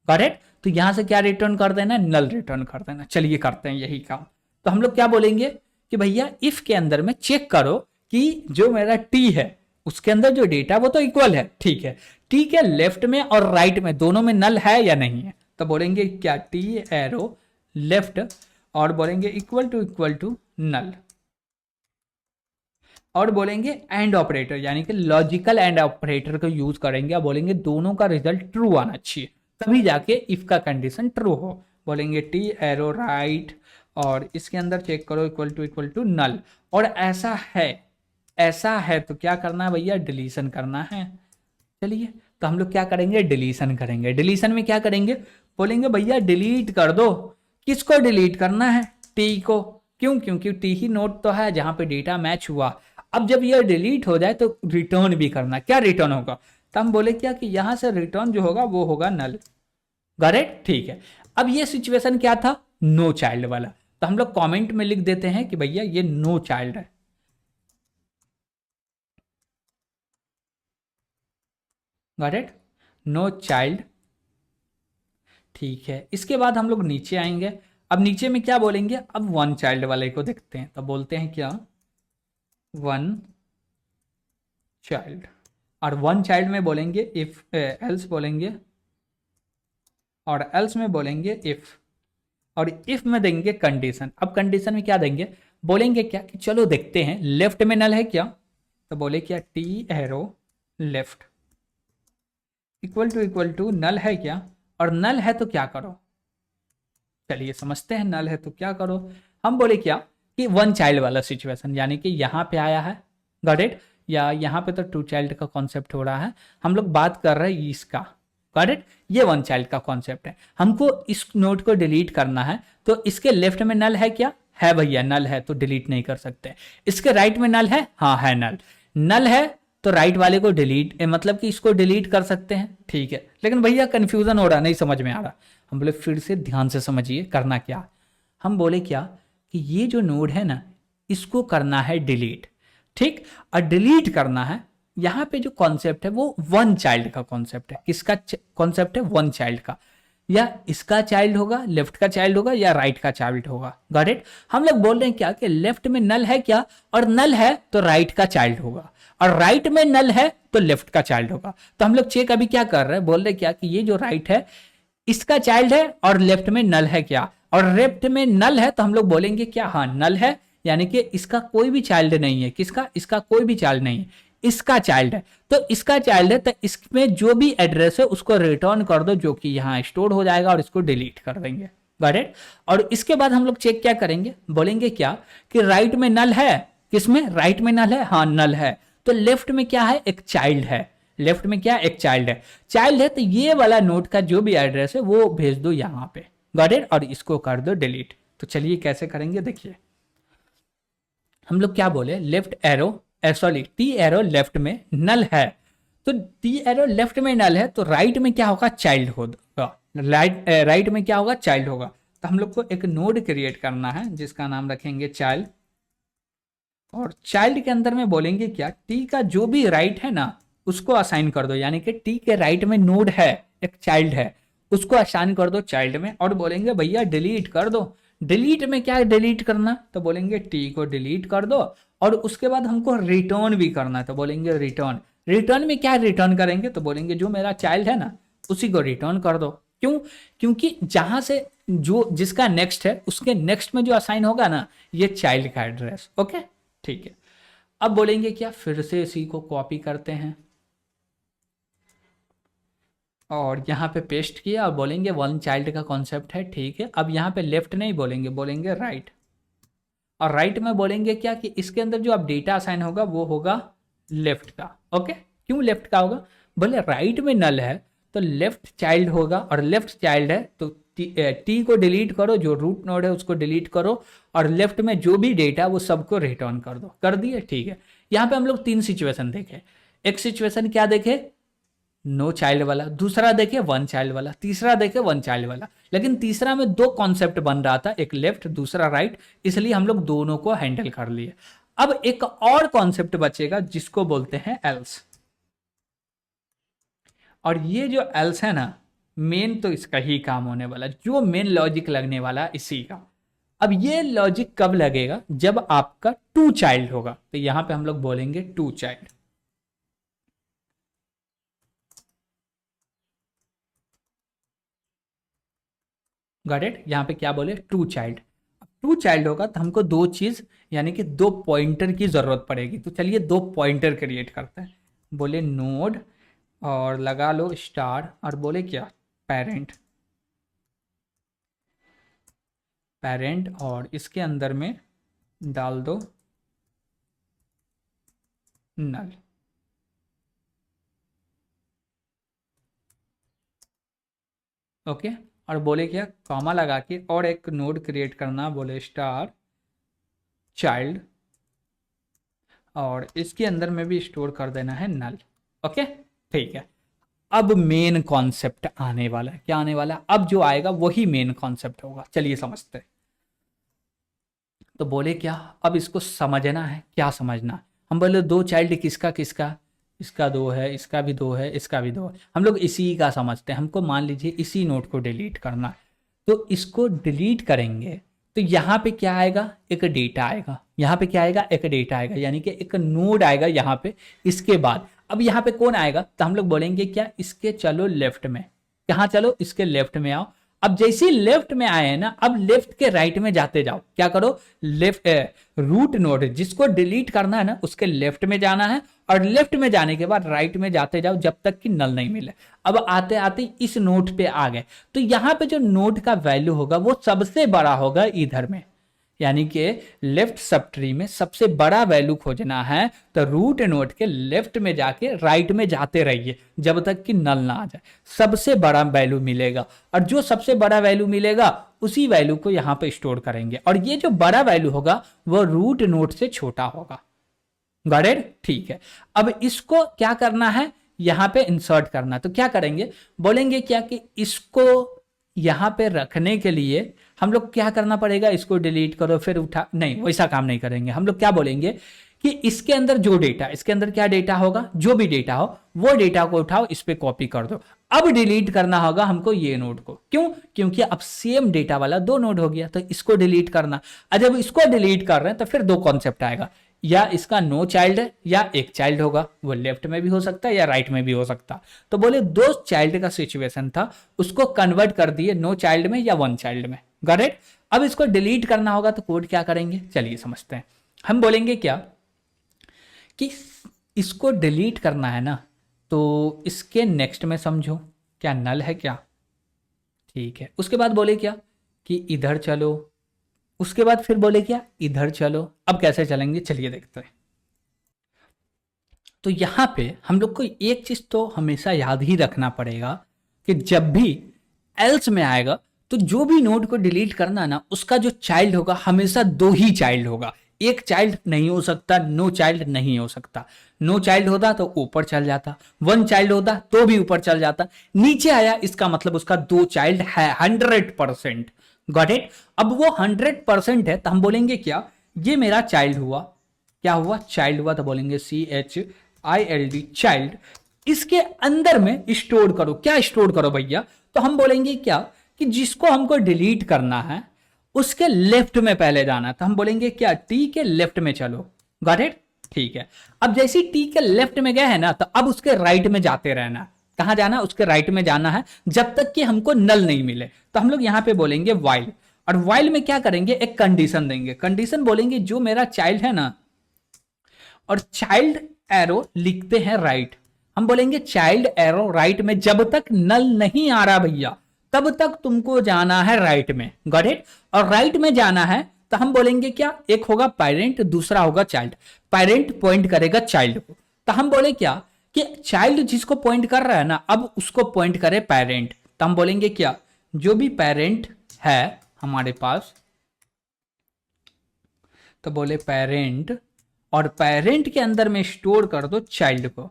करेक्ट, तो यहां से क्या रिटर्न कर देना, नल रिटर्न कर देना। चलिए करते हैं यही काम। तो हम लोग क्या बोलेंगे कि भैया इफ के अंदर में चेक करो कि जो मेरा टी है उसके अंदर जो डेटा वो तो इक्वल है, ठीक है, टी के लेफ्ट में और राइट में दोनों में नल है या नहीं है, तो बोलेंगे क्या, टी एरो लेफ्ट, और बोलेंगे इक्वल टू नल, और बोलेंगे एंड ऑपरेटर यानी कि लॉजिकल एंड ऑपरेटर को यूज करेंगे, और बोलेंगे दोनों का रिजल्ट ट्रू आना चाहिए, तभी जाके इफ का कंडीशन ट्रू हो। बोलेंगे टी एरो राइट, और इसके अंदर चेक करो इक्वल टू नल, और ऐसा है तो क्या करना है भैया, डिलीशन करना है। चलिए तो हम लोग क्या करेंगे, डिलीशन करेंगे। डिलीशन में क्या करेंगे, बोलेंगे भैया डिलीट कर दो। किसको डिलीट करना है, टी को। क्यों, क्योंकि टी ही नोड तो है जहां पे डेटा मैच हुआ। अब जब ये डिलीट हो जाए तो रिटर्न भी करना, क्या रिटर्न होगा, तो हम बोले क्या कि यहां से रिटर्न जो होगा वो होगा नल। करेक्ट, ठीक है। अब ये सिचुएशन क्या था, नो चाइल्ड वाला, तो हम लोग कमेंट में लिख देते हैं कि भैया ये नो चाइल्ड है। गॉट इट, नो चाइल्ड, ठीक है। इसके बाद हम लोग नीचे आएंगे। अब नीचे में क्या बोलेंगे, अब वन चाइल्ड वाले को देखते हैं, तब बोलते हैं क्या, वन चाइल्ड। और वन चाइल्ड में बोलेंगे इफ, एल्स बोलेंगे, और एल्स में बोलेंगे इफ, और इफ में देंगे कंडीशन। अब कंडीशन में क्या देंगे, बोलेंगे क्या कि चलो देखते हैं लेफ्ट में नल है क्या, तो बोले क्या T arrow left equal to null है क्या, और नल है तो क्या करो, चलिए समझते हैं नल है तो क्या करो। हम बोले क्या कि वन चाइल्ड वाला सिचुएशन, यानी कि यहाँ पे आया है, गॉट इट, या यहाँ पे तो टू चाइल्ड का कॉन्सेप्ट हो रहा है, हम लोग बात कर रहे हैं इसका, गॉट इट, ये वन चाइल्ड का कॉन्सेप्ट है। हमको इस नोड को डिलीट करना है, तो इसके लेफ्ट में नल है क्या, है भैया नल है, तो डिलीट नहीं कर सकते। इसके राइट में नल है, हाँ है नल, नल है तो राइट वाले को डिलीट, मतलब कि इसको डिलीट कर सकते हैं, ठीक है। लेकिन भैया कंफ्यूजन हो रहा, नहीं समझ में आ रहा, हम बोले फिर से ध्यान से समझिए करना क्या। हम बोले क्या कि ये जो नोड है ना, इसको करना है डिलीट, ठीक। और डिलीट करना है, यहाँ पे जो कॉन्सेप्ट है वो वन चाइल्ड का कॉन्सेप्ट है। किसका कॉन्सेप्ट है, वन चाइल्ड का, या इसका चाइल्ड होगा, लेफ्ट का चाइल्ड होगा, या राइट का चाइल्ड होगा, गॉट इट। हम लोग बोल रहे हैं क्या कि लेफ्ट में नल है क्या, और नल है तो राइट का चाइल्ड होगा, और राइट में नल है तो लेफ्ट का चाइल्ड होगा। तो हम लोग चेक अभी क्या कर रहे हैं, बोल रहे क्या कि ये जो राइट है इसका चाइल्ड है, और लेफ्ट में नल है क्या, और लेफ्ट में नल है तो हम लोग बोलेंगे क्या, हाँ नल है, यानी कि इसका कोई भी चाइल्ड नहीं है। किसका, इसका कोई भी चाइल्ड नहीं है, इसका चाइल्ड है, तो इसका चाइल्ड है, तो इसमें जो भी एड्रेस है उसको रिटर्न कर दो, जो कि यहाँ स्टोर हो जाएगा, और इसको डिलीट कर देंगे, गॉट इट। और इसके बाद हम लोग चेक क्या करेंगे, बोलेंगे क्या कि राइट में नल है, किसमें, राइट में नल है, हाँ नल है, तो लेफ्ट में क्या है, एक चाइल्ड है, लेफ्ट में क्या, एक चाइल्ड है, चाइल्ड है, तो ये वाला नोड का जो भी एड्रेस है वो भेज दो यहाँ पे, गॉट इट, और इसको कर दो डिलीट। तो चलिए कैसे करेंगे, देखिए हम लोग क्या बोले, left arrow, sorry T arrow left में नल है, तो टी एरो लेफ्ट में नल है तो राइट में क्या होगा, चाइल्ड होगा, राइट में क्या होगा, चाइल्ड होगा। तो हम लोग को एक नोड क्रिएट करना है जिसका नाम रखेंगे चाइल्ड, और चाइल्ड के अंदर में बोलेंगे क्या, टी का जो भी राइट है ना उसको असाइन कर दो, यानी कि टी के राइट में नोड है, एक चाइल्ड है, उसको असाइन कर दो चाइल्ड में, और बोलेंगे भैया डिलीट कर दो। डिलीट में क्या है, डिलीट करना, तो बोलेंगे टी को डिलीट कर दो, और उसके बाद हमको रिटर्न भी करना है, तो बोलेंगे रिटर्न। रिटर्न में क्या रिटर्न करेंगे, तो बोलेंगे जो मेरा चाइल्ड है ना उसी को रिटर्न कर दो। क्यों, क्योंकि जहां से जो जिसका नेक्स्ट है उसके नेक्स्ट में जो असाइन होगा ना, ये चाइल्ड का एड्रेस, ओके, ठीक है। अब बोलेंगे क्या, फिर से इसी को कॉपी करते हैं, और यहाँ पे पेस्ट किया, और बोलेंगे वन चाइल्ड का कॉन्सेप्ट है, ठीक है। अब यहाँ पे लेफ्ट नहीं बोलेंगे, बोलेंगे राइट, और राइट में बोलेंगे क्या कि इसके अंदर जो अब डेटा असाइन होगा वो होगा लेफ्ट का, ओके। क्यों लेफ्ट का होगा, बोले राइट में नल है तो लेफ्ट चाइल्ड होगा, और लेफ्ट चाइल्ड है तो टी को डिलीट करो, जो रूट नोड है उसको डिलीट करो, और लेफ्ट में जो भी डेटा वो सबको रिटर्न कर दो, कर दिए, ठीक है। यहाँ पे हम लोग तीन सिचुएशन देखे, एक सिचुएशन क्या देखे, नो चाइल्ड वाला, दूसरा देखे वन चाइल्ड वाला, तीसरा देखे वन चाइल्ड वाला। लेकिन तीसरा में दो कॉन्सेप्ट बन रहा था, एक लेफ्ट दूसरा राइट, इसलिए हम लोग दोनों को हैंडल कर लिए। अब एक और कॉन्सेप्ट बचेगा जिसको बोलते हैं एल्स, और ये जो एल्स है ना, मेन तो इसका ही काम होने वाला, जो मेन लॉजिक लगने वाला इसी का। अब ये लॉजिक कब लगेगा, जब आपका टू चाइल्ड होगा, तो यहां पे हम लोग बोलेंगे टू चाइल्ड, गॉट इट। यहाँ पे क्या बोले, टू चाइल्ड। टू चाइल्ड होगा तो हमको दो चीज, यानी कि दो पॉइंटर की जरूरत पड़ेगी, तो चलिए दो पॉइंटर क्रिएट करते हैं। बोले नोड, और लगा लो स्टार, और बोले क्या, पेरेंट, पेरेंट और इसके अंदर में डाल दो नल। ओके, और बोले क्या, कॉमा लगा के और एक नोड क्रिएट करना, बोले स्टार चाइल्ड, और इसके अंदर में भी स्टोर कर देना है नल। ओके, ठीक है। अब मेन कॉन्सेप्ट आने वाला है। क्या आने वाला है? अब जो आएगा वही मेन कॉन्सेप्ट होगा। चलिए समझते हैं। तो बोले क्या, अब इसको समझना है। क्या समझना है? हम बोले दो चाइल्ड किसका किसका, इसका दो है, इसका भी दो है, इसका भी दो है। हम लोग इसी का समझते हैं। हमको मान लीजिए इसी नोट को डिलीट करना है, तो इसको डिलीट करेंगे तो यहाँ पे क्या आएगा, एक डेटा आएगा। यहाँ पे क्या आएगा, एक डेटा आएगा, यानी कि एक नोड आएगा यहाँ पे। इसके बाद अब यहाँ पे कौन आएगा, तो हम लोग बोलेंगे क्या, इसके चलो लेफ्ट में। कहाँ चलो, इसके लेफ्ट में आओ। अब जैसे ही लेफ्ट में आए हैं ना, अब लेफ्ट के राइट में जाते जाओ। क्या करो, लेफ्ट रूट नोड जिसको डिलीट करना है ना, उसके लेफ्ट में जाना है, और लेफ्ट में जाने के बाद राइट में जाते जाओ जब तक कि नल नहीं मिले। अब आते आते इस नोड पे आ गए, तो यहाँ पे जो नोड का वैल्यू होगा वो सबसे बड़ा होगा इधर में, यानी कि लेफ्ट सब ट्री में सबसे बड़ा वैल्यू खोजना है, तो रूट नोड के लेफ्ट में जाके राइट में जाते रहिए जब तक कि नल ना आ जाए। सबसे बड़ा वैल्यू मिलेगा, और जो सबसे बड़ा वैल्यू मिलेगा उसी वैल्यू को यहाँ पे स्टोर करेंगे, और ये जो बड़ा वैल्यू होगा वो रूट नोड से छोटा होगा। Got it? ठीक है। अब इसको क्या करना है, यहां पे इंसर्ट करना। तो क्या करेंगे, बोलेंगे क्या कि इसको यहां पे रखने के लिए हम लोग क्या करना पड़ेगा, इसको डिलीट करो फिर उठा, नहीं वैसा काम नहीं करेंगे। हम लोग क्या बोलेंगे कि इसके अंदर जो डेटा, इसके अंदर क्या डेटा होगा, जो भी डेटा हो वो डेटा को उठाओ, इस पे कॉपी कर दो। अब डिलीट करना होगा हमको ये नोड को। क्यों? क्योंकि अब सेम डेटा वाला दो नोड हो गया, तो इसको डिलीट करना। और जब इसको डिलीट कर रहे हैं तो फिर दो कॉन्सेप्ट आएगा, या इसका नो चाइल्ड है या एक चाइल्ड होगा, वो लेफ्ट में भी हो सकता है या राइट में भी हो सकता। तो बोले दो चाइल्ड का सिचुएशन था, उसको कन्वर्ट कर दिए नो चाइल्ड में या वन चाइल्ड में। Got it? अब इसको डिलीट करना होगा तो कोड क्या करेंगे, चलिए समझते हैं। हम बोलेंगे क्या कि इसको डिलीट करना है ना, तो इसके नेक्स्ट में समझो क्या नल है क्या, ठीक है। उसके बाद बोले क्या कि इधर चलो, उसके बाद फिर बोले क्या इधर चलो। अब कैसे चलेंगे, चलिए देखते हैं। तो यहां पे हम लोग को एक चीज तो हमेशा याद ही रखना पड़ेगा कि जब भी एल्स में आएगा तो जो भी नोड को डिलीट करना ना, उसका जो चाइल्ड होगा हमेशा दो ही चाइल्ड होगा। एक चाइल्ड नहीं हो सकता, नो चाइल्ड नहीं हो सकता। नो चाइल्ड होता तो ऊपर चल जाता, वन चाइल्ड होता तो भी ऊपर चल जाता। नीचे आया इसका मतलब उसका दो चाइल्ड है 100%। Got it? अब वो 100% है तो हम बोलेंगे क्या, ये मेरा चाइल्ड हुआ। क्या हुआ, चाइल्ड हुआ, तो बोलेंगे CHILD चाइल्ड। इसके अंदर में स्टोर करो। क्या स्टोर करो भैया, तो हम बोलेंगे क्या कि जिसको हमको डिलीट करना है उसके लेफ्ट में पहले जाना, तो हम बोलेंगे क्या, टी के लेफ्ट में चलो। Got it? ठीक है। अब जैसे टी के लेफ्ट में गए हैं ना, तो अब उसके राइट में जाते रहना। कहां जाना, उसके राइट में जाना है जब तक कि हमको नल नहीं मिले। तो हम लोग यहां पे बोलेंगे वाइल, और वाइल में क्या करेंगे, एक कंडीशन देंगे। कंडीशन बोलेंगे जो मेरा चाइल्ड है ना, और चाइल्ड एरो लिखते हैं राइट। हम बोलेंगे चाइल्ड एरो राइट में जब तक नल नहीं आ रहा भैया, तब तक तुमको जाना है राइट में। Got it? और राइट में जाना है तो हम बोलेंगे क्या, एक होगा पेरेंट, दूसरा होगा चाइल्ड। पेरेंट पॉइंट करेगा चाइल्ड को, तो हम बोले क्या कि चाइल्ड जिसको पॉइंट कर रहा है ना, अब उसको पॉइंट करे पेरेंट। तो हम बोलेंगे क्या, जो भी पेरेंट है हमारे पास, तो बोले पेरेंट, और पेरेंट के अंदर में स्टोर कर दो चाइल्ड को।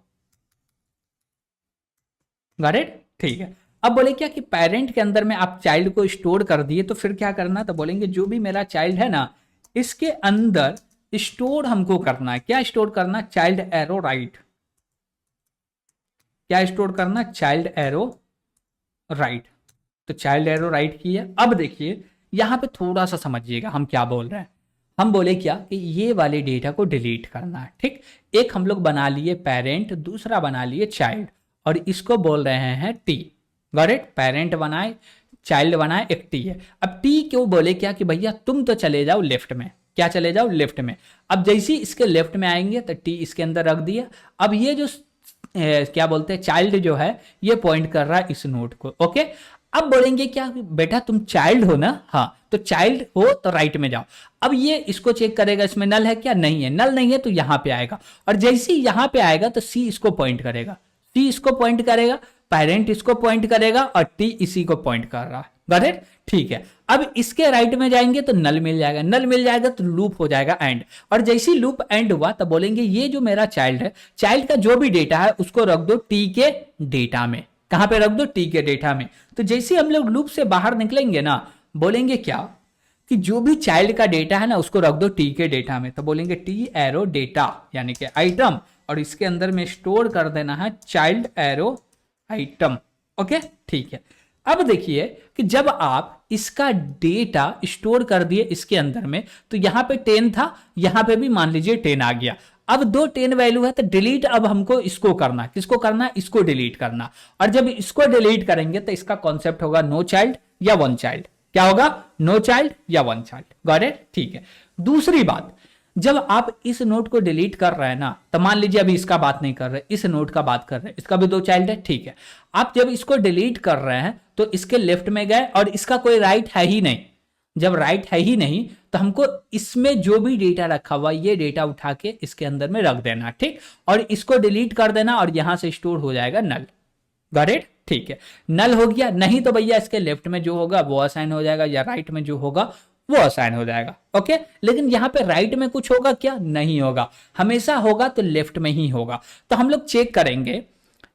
Got it? ठीक है। अब बोले क्या कि पेरेंट के अंदर में आप चाइल्ड को स्टोर कर दिए, तो फिर क्या करना, तो बोलेंगे जो भी मेरा चाइल्ड है ना, इसके अंदर स्टोर हमको करना है। क्या स्टोर करना, चाइल्ड एरो राइट। क्या स्टोर करना, चाइल्ड एरो राइट। तो चाइल्ड एरो राइट की है। अब देखिए यहां पे थोड़ा सा समझिएगा हम क्या बोल रहे हैं। हम बोले क्या कि ये वाले डेटा को डिलीट करना है, ठीक। एक हम लोग बना लिए पेरेंट, दूसरा बना लिए चाइल्ड, और इसको बोल रहे हैं टी। Got it? पेरेंट बनाए, चाइल्ड बनाए, एक टी है। अब टी क्यों बोले क्या कि भैया तुम तो चले जाओ लेफ्ट में। क्या चले जाओ, लेफ्ट में। अब जैसे ही इसके लेफ्ट में आएंगे तो टी इसके अंदर रख दिया। अब ये जो क्या बोलते हैं चाइल्ड जो है, ये पॉइंट कर रहा है इस नोड को। ओके, अब बोलेंगे क्या बेटा तुम चाइल्ड हो ना, हाँ तो चाइल्ड हो तो राइट में जाओ। अब ये इसको चेक करेगा इसमें नल है क्या, नहीं है, नल नहीं है तो यहां पे आएगा, और जैसे ही यहां पे आएगा तो सी इसको पॉइंट करेगा, सी इसको पॉइंट करेगा, पेरेंट इसको पॉइंट करेगा और टी इसी को पॉइंट कर रहा है, गॉट इट, ठीक है। अब इसके राइट में जाएंगे तो नल मिल जाएगा, नल मिल जाएगा तो लूप हो जाएगा एंड, और जैसे ही लूप एंड हुआ तो बोलेंगे ये जो मेरा चाइल्ड है, चाइल्ड का जो भी डेटा है उसको रख दो टी के डेटा में, कहां पे रख दो, टी के डेटा में। तो जैसे हम लोग लूप से बाहर निकलेंगे ना, बोलेंगे क्या कि जो भी चाइल्ड का डेटा है ना उसको रख दो टी के डेटा में, तो बोलेंगे टी एरो डेटा यानी कि आइटम, और इसके अंदर में स्टोर कर देना है चाइल्ड एरो आइटम, ओके ठीक है। अब देखिए कि जब आप इसका डेटा स्टोर कर दिए इसके अंदर में, तो यहां पे 10 था, यहां पे भी मान लीजिए 10 आ गया। अब दो 10 वैल्यू है तो डिलीट अब हमको इसको करना, किसको करना, इसको डिलीट करना, और जब इसको डिलीट करेंगे तो इसका कॉन्सेप्ट होगा नो चाइल्ड या वन चाइल्ड, क्या होगा, नो चाइल्ड या वन चाइल्ड, गॉट इट, ठीक है। दूसरी बात, जब आप इस नोट को डिलीट कर रहे हैं ना, तो मान लीजिए अभी इसका बात नहीं कर रहे, इस नोट का बात कर रहे हैं, इसका भी दो चाइल्ड है, ठीक है। आप जब इसको डिलीट कर रहे हैं तो इसके लेफ्ट में गए और इसका कोई राइट है ही नहीं, जब राइट है ही नहीं तो हमको इसमें जो भी डेटा रखा हुआ ये डेटा उठा के इसके अंदर में रख देना, ठीक, और इसको डिलीट कर देना और यहां से स्टोर हो जाएगा नल, गॉट इट, ठीक है। नल हो गया, नहीं तो भैया इसके लेफ्ट में जो होगा वो असाइन हो जाएगा या राइट में जो होगा वो असाइन हो जाएगा, ओके। लेकिन यहां पे राइट में कुछ होगा क्या, नहीं होगा, हमेशा होगा तो लेफ्ट में ही होगा। तो हम लोग चेक करेंगे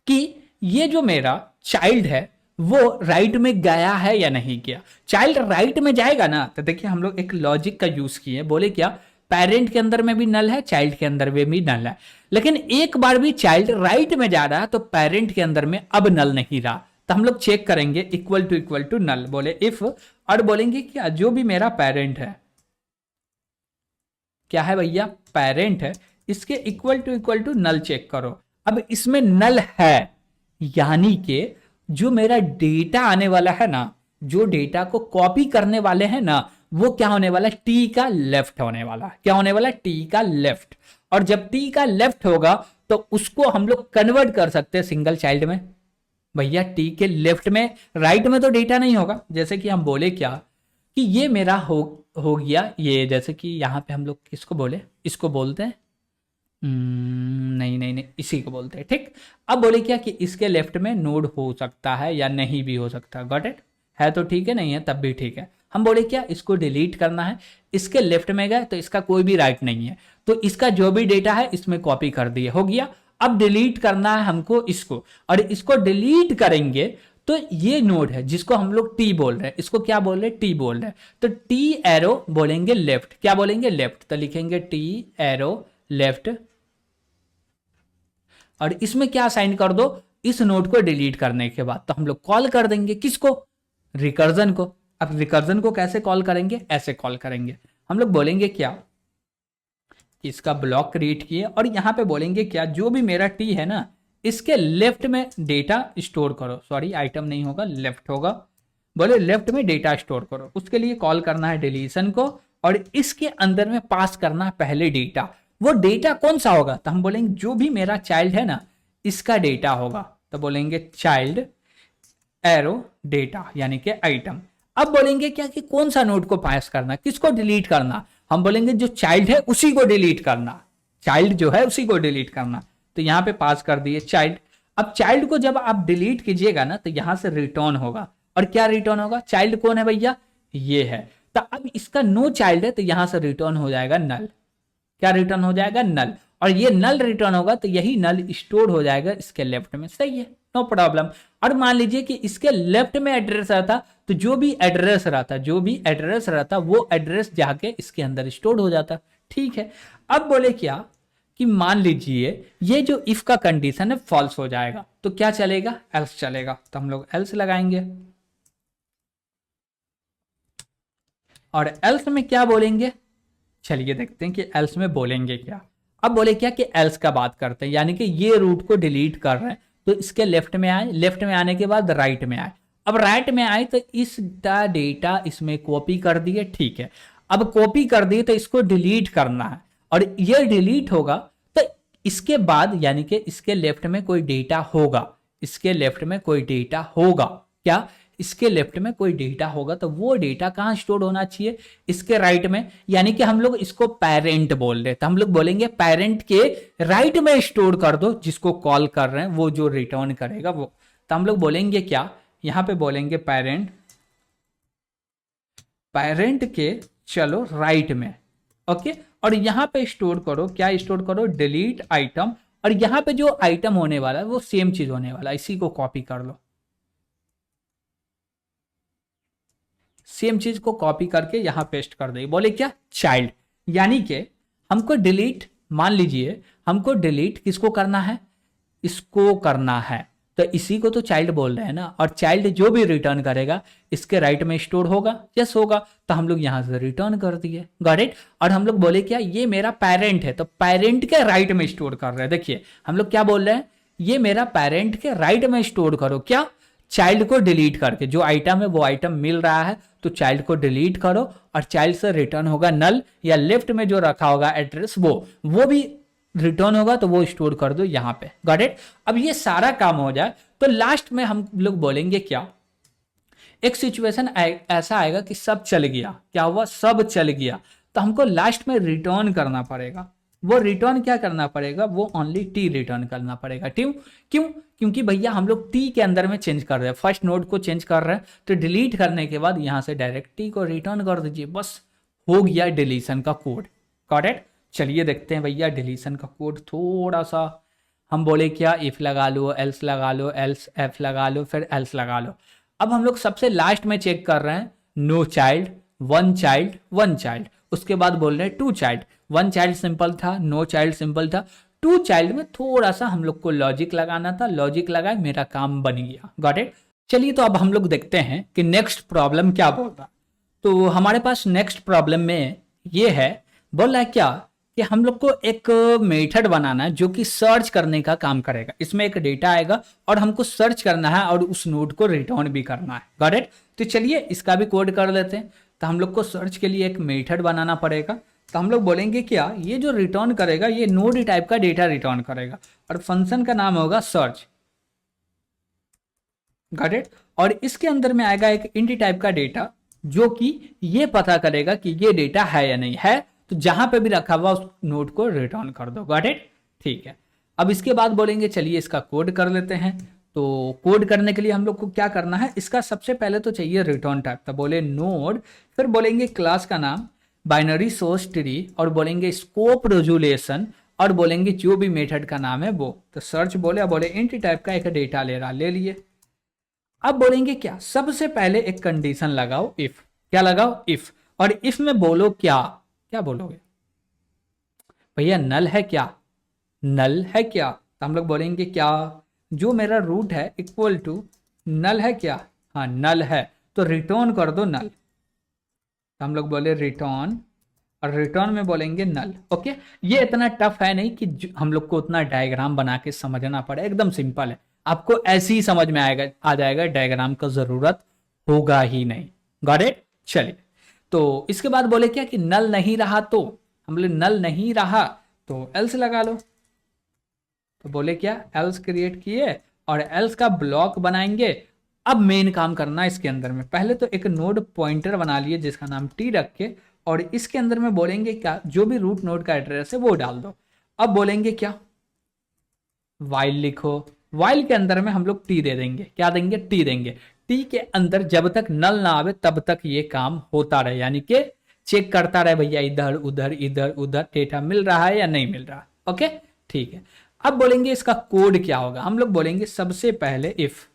कि ये जो मेरा चाइल्ड है वो राइट में गया है या नहीं गया। चाइल्ड राइट में जाएगा ना तो देखिए हम लोग एक लॉजिक का यूज किए, बोले क्या, पेरेंट के अंदर में भी नल है, चाइल्ड के अंदर में भी नल है, लेकिन एक बार भी चाइल्ड राइट में जा रहा है तो पेरेंट के अंदर में अब नल नहीं रहा। तो हम लोग चेक करेंगे इक्वल टू नल, बोले इफ, और बोलेंगे क्या जो भी मेरा पेरेंट है, क्या है भैया, पेरेंट है, इसके इक्वल टू नल चेक करो। अब इसमें नल है यानी कि जो मेरा डेटा आने वाला है ना, जो डेटा को कॉपी करने वाले हैं ना, वो क्या होने वाला है, टी का लेफ्ट होने वाला है, क्या होने वाला है, टी का लेफ्ट। और जब टी का लेफ्ट होगा तो उसको हम लोग कन्वर्ट कर सकते हैं सिंगल चाइल्ड में। भैया टी के लेफ्ट में, राइट में तो डेटा नहीं होगा, जैसे कि हम बोले क्या कि ये मेरा हो गया ये, जैसे कि यहां पे हम लोग किसको बोले, इसको बोलते हैं, नहीं नहीं नहीं इसी को बोलते हैं, ठीक। अब बोले क्या कि इसके लेफ्ट में नोड हो सकता है या नहीं भी हो सकता, गॉट इट, है तो ठीक है, नहीं है तब भी ठीक है। हम बोले क्या इसको डिलीट करना है, इसके लेफ्ट में गए तो इसका कोई भी राइट नहीं है, तो इसका जो भी डेटा है इसमें कॉपी कर दिए, हो गया। अब डिलीट करना है हमको इसको, और इसको डिलीट करेंगे तो ये नोड है जिसको हम लोग टी बोल रहे हैं, इसको क्या बोल रहे हैं, टी बोल रहे हैं, तो टी एरो बोलेंगे लेफ्ट, क्या बोलेंगे, लेफ्ट, तो लिखेंगे टी एरो लेफ्ट, और इसमें क्या साइन कर दो, इस नोड को डिलीट करने के बाद तो हम लोग कॉल कर देंगे किसको, रिकर्जन को। अब रिकर्जन को कैसे कॉल करेंगे, ऐसे कॉल करेंगे, हम लोग बोलेंगे क्या, इसका ब्लॉक क्रिएट किए और यहां पे बोलेंगे क्या, जो भी मेरा टी है ना इसके लेफ्ट में डेटा स्टोर करो, सॉरी आइटम नहीं होगा लेफ्ट होगा, बोले लेफ्ट में डेटा स्टोर करो, उसके लिए कॉल करना है डिलीशन को, और इसके अंदर में पास करना है पहले डेटा। वो डेटा कौन सा होगा, तो हम बोलेंगे जो भी मेरा चाइल्ड है ना इसका डेटा होगा, तो बोलेंगे चाइल्ड एरो डेटा यानी कि आइटम। अब बोलेंगे क्या कि कौन सा नोड को पास करना, किसको डिलीट करना, हम बोलेंगे जो चाइल्ड है उसी को डिलीट करना, चाइल्ड जो है उसी को डिलीट करना, तो यहां पे पास कर दिए चाइल्ड। अब चाइल्ड को जब आप डिलीट कीजिएगा ना तो यहां से रिटर्न होगा, और क्या रिटर्न होगा, चाइल्ड कौन है भैया, ये है, तो अब इसका नो चाइल्ड है तो यहां से रिटर्न हो जाएगा नल, क्या रिटर्न हो जाएगा, नल, और ये नल रिटर्न होगा तो यही नल स्टोर हो जाएगा इसके लेफ्ट में, सही है, नो प्रॉब्लम। और मान लीजिए कि इसके लेफ्ट में एड्रेस रहता तो जो भी एड्रेस रहता वो एड्रेस जाके इसके अंदर स्टोर हो जाता, ठीक है। अब बोले क्या कि मान लीजिए ये जो इफ का कंडीशन है फॉल्स हो जाएगा तो क्या चलेगा, एल्स चलेगा, तो हम लोग एल्स लगाएंगे, और एल्स में क्या बोलेंगे, चलिए देखते हैं कि एल्स में बोलेंगे क्या। अब बोले क्या कि एल्स का बात करते हैं, यानी कि ये रूट को डिलीट कर रहे हैं तो इसके लेफ्ट में आए, लेफ्ट में आने के बाद राइट में आए, अब राइट में आए तो इस डेटा इसमें कॉपी कर दिए, ठीक है। अब कॉपी कर दिए तो इसको डिलीट करना है, और ये डिलीट होगा तो इसके बाद यानी कि इसके लेफ्ट में कोई डेटा होगा, इसके लेफ्ट में कोई डेटा होगा, क्या इसके लेफ्ट में कोई डेटा होगा तो वो डेटा कहाँ स्टोर होना चाहिए, इसके राइट में, यानी कि हम लोग इसको पेरेंट बोल रहे, तो हम लोग बोलेंगे पेरेंट के राइट में स्टोर कर दो, जिसको कॉल कर रहे हैं वो जो रिटर्न करेगा वो। तो हम लोग बोलेंगे क्या, यहाँ पे बोलेंगे पेरेंट, पेरेंट के चलो राइट में, ओके, और यहां पे स्टोर करो, क्या स्टोर करो, डिलीट आइटम, और यहां पे जो आइटम होने वाला है वो सेम चीज होने वाला है, इसी को कॉपी कर लो, सेम चीज को कॉपी करके यहां पेस्ट कर दे, बोले क्या, चाइल्ड, यानी कि हमको डिलीट, मान लीजिए हमको डिलीट किसको करना है, इसको करना है, तो इसी को तो चाइल्ड बोल रहे हैं ना, और चाइल्ड जो भी रिटर्न करेगा इसके राइट में स्टोर होगा, यस होगा, तो हम लोग यहां से रिटर्न कर दिए, गॉट इट। और हम लोग बोले क्या, ये मेरा पेरेंट है, तो पेरेंट के राइट में स्टोर कर रहे हैं, देखिए हम लोग क्या बोल रहे हैं, ये मेरा पेरेंट के राइट में स्टोर करो, क्या, चाइल्ड को डिलीट करके, जो आइटम है वो आइटम मिल रहा है तो चाइल्ड को डिलीट करो, और चाइल्ड से रिटर्न होगा नल, या लेफ्ट में जो रखा होगा एड्रेस वो भी रिटर्न होगा, तो वो स्टोर कर दो यहाँ पे, गॉट इट। अब ये सारा काम हो जाए तो लास्ट में हम लोग बोलेंगे क्या, एक सिचुएशन ऐसा आएगा कि सब चल गया, क्या हुआ, सब चल गया, तो हमको लास्ट में रिटर्न करना पड़ेगा, वो रिटर्न क्या करना पड़ेगा, वो ओनली टी रिटर्न करना पड़ेगा, क्यों, क्योंकि भैया हम लोग टी के अंदर में चेंज कर रहे हैं, फर्स्ट नोड को चेंज कर रहे हैं, तो डिलीट करने के बाद यहां से डायरेक्ट टी को रिटर्न कर दीजिए, बस हो गया डिलीशन का कोड, गॉट इट। चलिए देखते हैं भैया डिलीशन का कोड, थोड़ा सा हम बोले क्या, इफ लगा लो, एल्स लगा लो, एल्स एफ लगा लो, फिर एल्स लगा लो। अब हम लोग सबसे लास्ट में चेक कर रहे हैं, no child, one child, one child, उसके बाद बोल रहे हैं two child, one child simple था, नो चाइल्ड सिंपल था, टू चाइल्ड में थोड़ा सा हम लोग को लॉजिक लगाना था, लॉजिक लगाए, मेरा काम बन गया, गॉट इट। चलिए तो अब हम लोग देखते हैं कि नेक्स्ट प्रॉब्लम क्या बोल रहा, तो हमारे पास नेक्स्ट प्रॉब्लम में ये है, बोल रहा है क्या कि हम लोग को एक मेथड बनाना है जो कि सर्च करने का काम करेगा, इसमें एक डेटा आएगा और हमको सर्च करना है और उस नोड को रिटर्न भी करना है, गॉट इट। तो चलिए इसका भी कोड कर लेते हैं, तो हम लोग को सर्च के लिए एक मेथड बनाना पड़ेगा, तो हम लोग बोलेंगे क्या, ये जो रिटर्न करेगा ये नोड टाइप का डेटा रिटर्न करेगा, और फंक्शन का नाम होगा सर्च, गॉट इट, और इसके अंदर में आएगा एक इंट टाइप का डेटा जो कि ये पता करेगा कि ये डेटा है या नहीं है, तो जहां पे भी रखा हुआ उस नोड को रिटर्न कर दो, गॉट इट, ठीक है। अब इसके बाद बोलेंगे चलिए इसका कोड कर लेते हैं, तो कोड करने के लिए हम लोग को क्या करना है, इसका सबसे पहले तो चाहिए रिटर्न टाइप, तो बोले नोड, फिर बोलेंगे क्लास का नाम बाइनरी सोर्स ट्री, और बोलेंगे स्कोप रेजोल्यूशन, और बोलेंगे जो भी मेथड का नाम है वो, तो सर्च बोले इंट टाइप का एक डेटा ले रहा, ले लिए। अब बोलेंगे क्या, सबसे पहले एक कंडीशन लगाओ, इफ, क्या लगाओ, इफ, और इफ में बोलो क्या, क्या बोलोगे भैया, नल है क्या, नल है क्या, तो हम लोग बोलेंगे क्या, जो मेरा रूट है इक्वल टू नल है क्या, हाँ नल है, तो रिटर्न कर दो नल, तो हम लोग बोले रिटर्न, और रिटर्न में बोलेंगे नल, ओके। ये इतना टफ है नहीं कि हम लोग को उतना डायग्राम बना के समझना पड़े, एकदम सिंपल है, आपको ऐसे ही समझ में आएगा, आ जाएगा, डायग्राम का जरूरत होगा ही नहीं, गॉट इट। चलिए तो इसके बाद बोले क्या कि नल नहीं रहा, तो हम बोले नल नहीं रहा तो एल्स लगा लो, तो बोले क्या, एल्स क्रिएट किए और एल्स का ब्लॉक बनाएंगे। अब मेन काम करना इसके अंदर में, पहले तो एक नोड पॉइंटर बना लिए जिसका नाम टी रख के, और इसके अंदर में बोलेंगे क्या, जो भी रूट नोड का एड्रेस है वो डाल दो। अब बोलेंगे क्या, वाइल लिखो, वाइल के अंदर में हम लोग टी दे देंगे, क्या देंगे, टी देंगे, टी के अंदर जब तक नल ना आवे तब तक ये काम होता रहे, यानी कि चेक करता रहे भैया इधर उधर इधर उधर डेटा मिल रहा है या नहीं मिल रहा, ओके ठीक है। अब बोलेंगे इसका कोड क्या होगा, हम लोग बोलेंगे सबसे पहले इफ,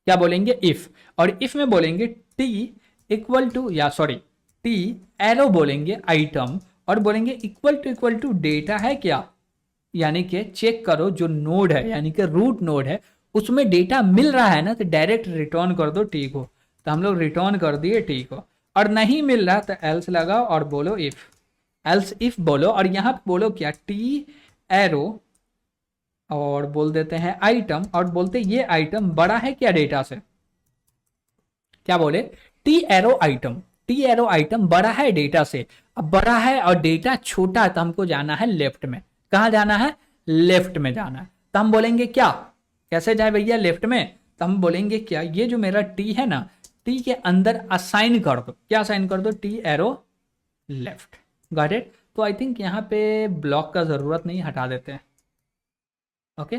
क्या बोलेंगे, इफ, और इफ में बोलेंगे टी इक्वल टू, या सॉरी टी एरो बोलेंगे आइटम, और बोलेंगे इक्वल टू डेटा है क्या, यानी कि चेक करो जो नोड है यानी कि रूट नोड है उसमें डेटा मिल रहा है ना, तो डायरेक्ट रिटर्न कर दो टी को, तो हम लोग रिटर्न कर दिए टी को, और नहीं मिल रहा तो एल्स लगाओ और बोलो इफ, एल्स इफ बोलो, और यहाँ पे बोलो क्या, टी एरो, और बोल देते हैं आइटम, और बोलते ये आइटम बड़ा है क्या डेटा से, क्या बोले, T arrow item, T arrow item बड़ा है डेटा से, अब बड़ा है और डेटा छोटा है तो हमको जाना है लेफ्ट में, कहाँ जाना है, लेफ्ट में जाना है, तो हम बोलेंगे क्या, कैसे जाए भैया लेफ्ट में, तो हम बोलेंगे क्या, ये जो मेरा टी है ना, टी के अंदर असाइन कर दो, क्या असाइन कर दो, T arrow left. Got it. तो आई थिंक यहाँ पे ब्लॉक का जरूरत नहीं, हटा देते हैं। ओके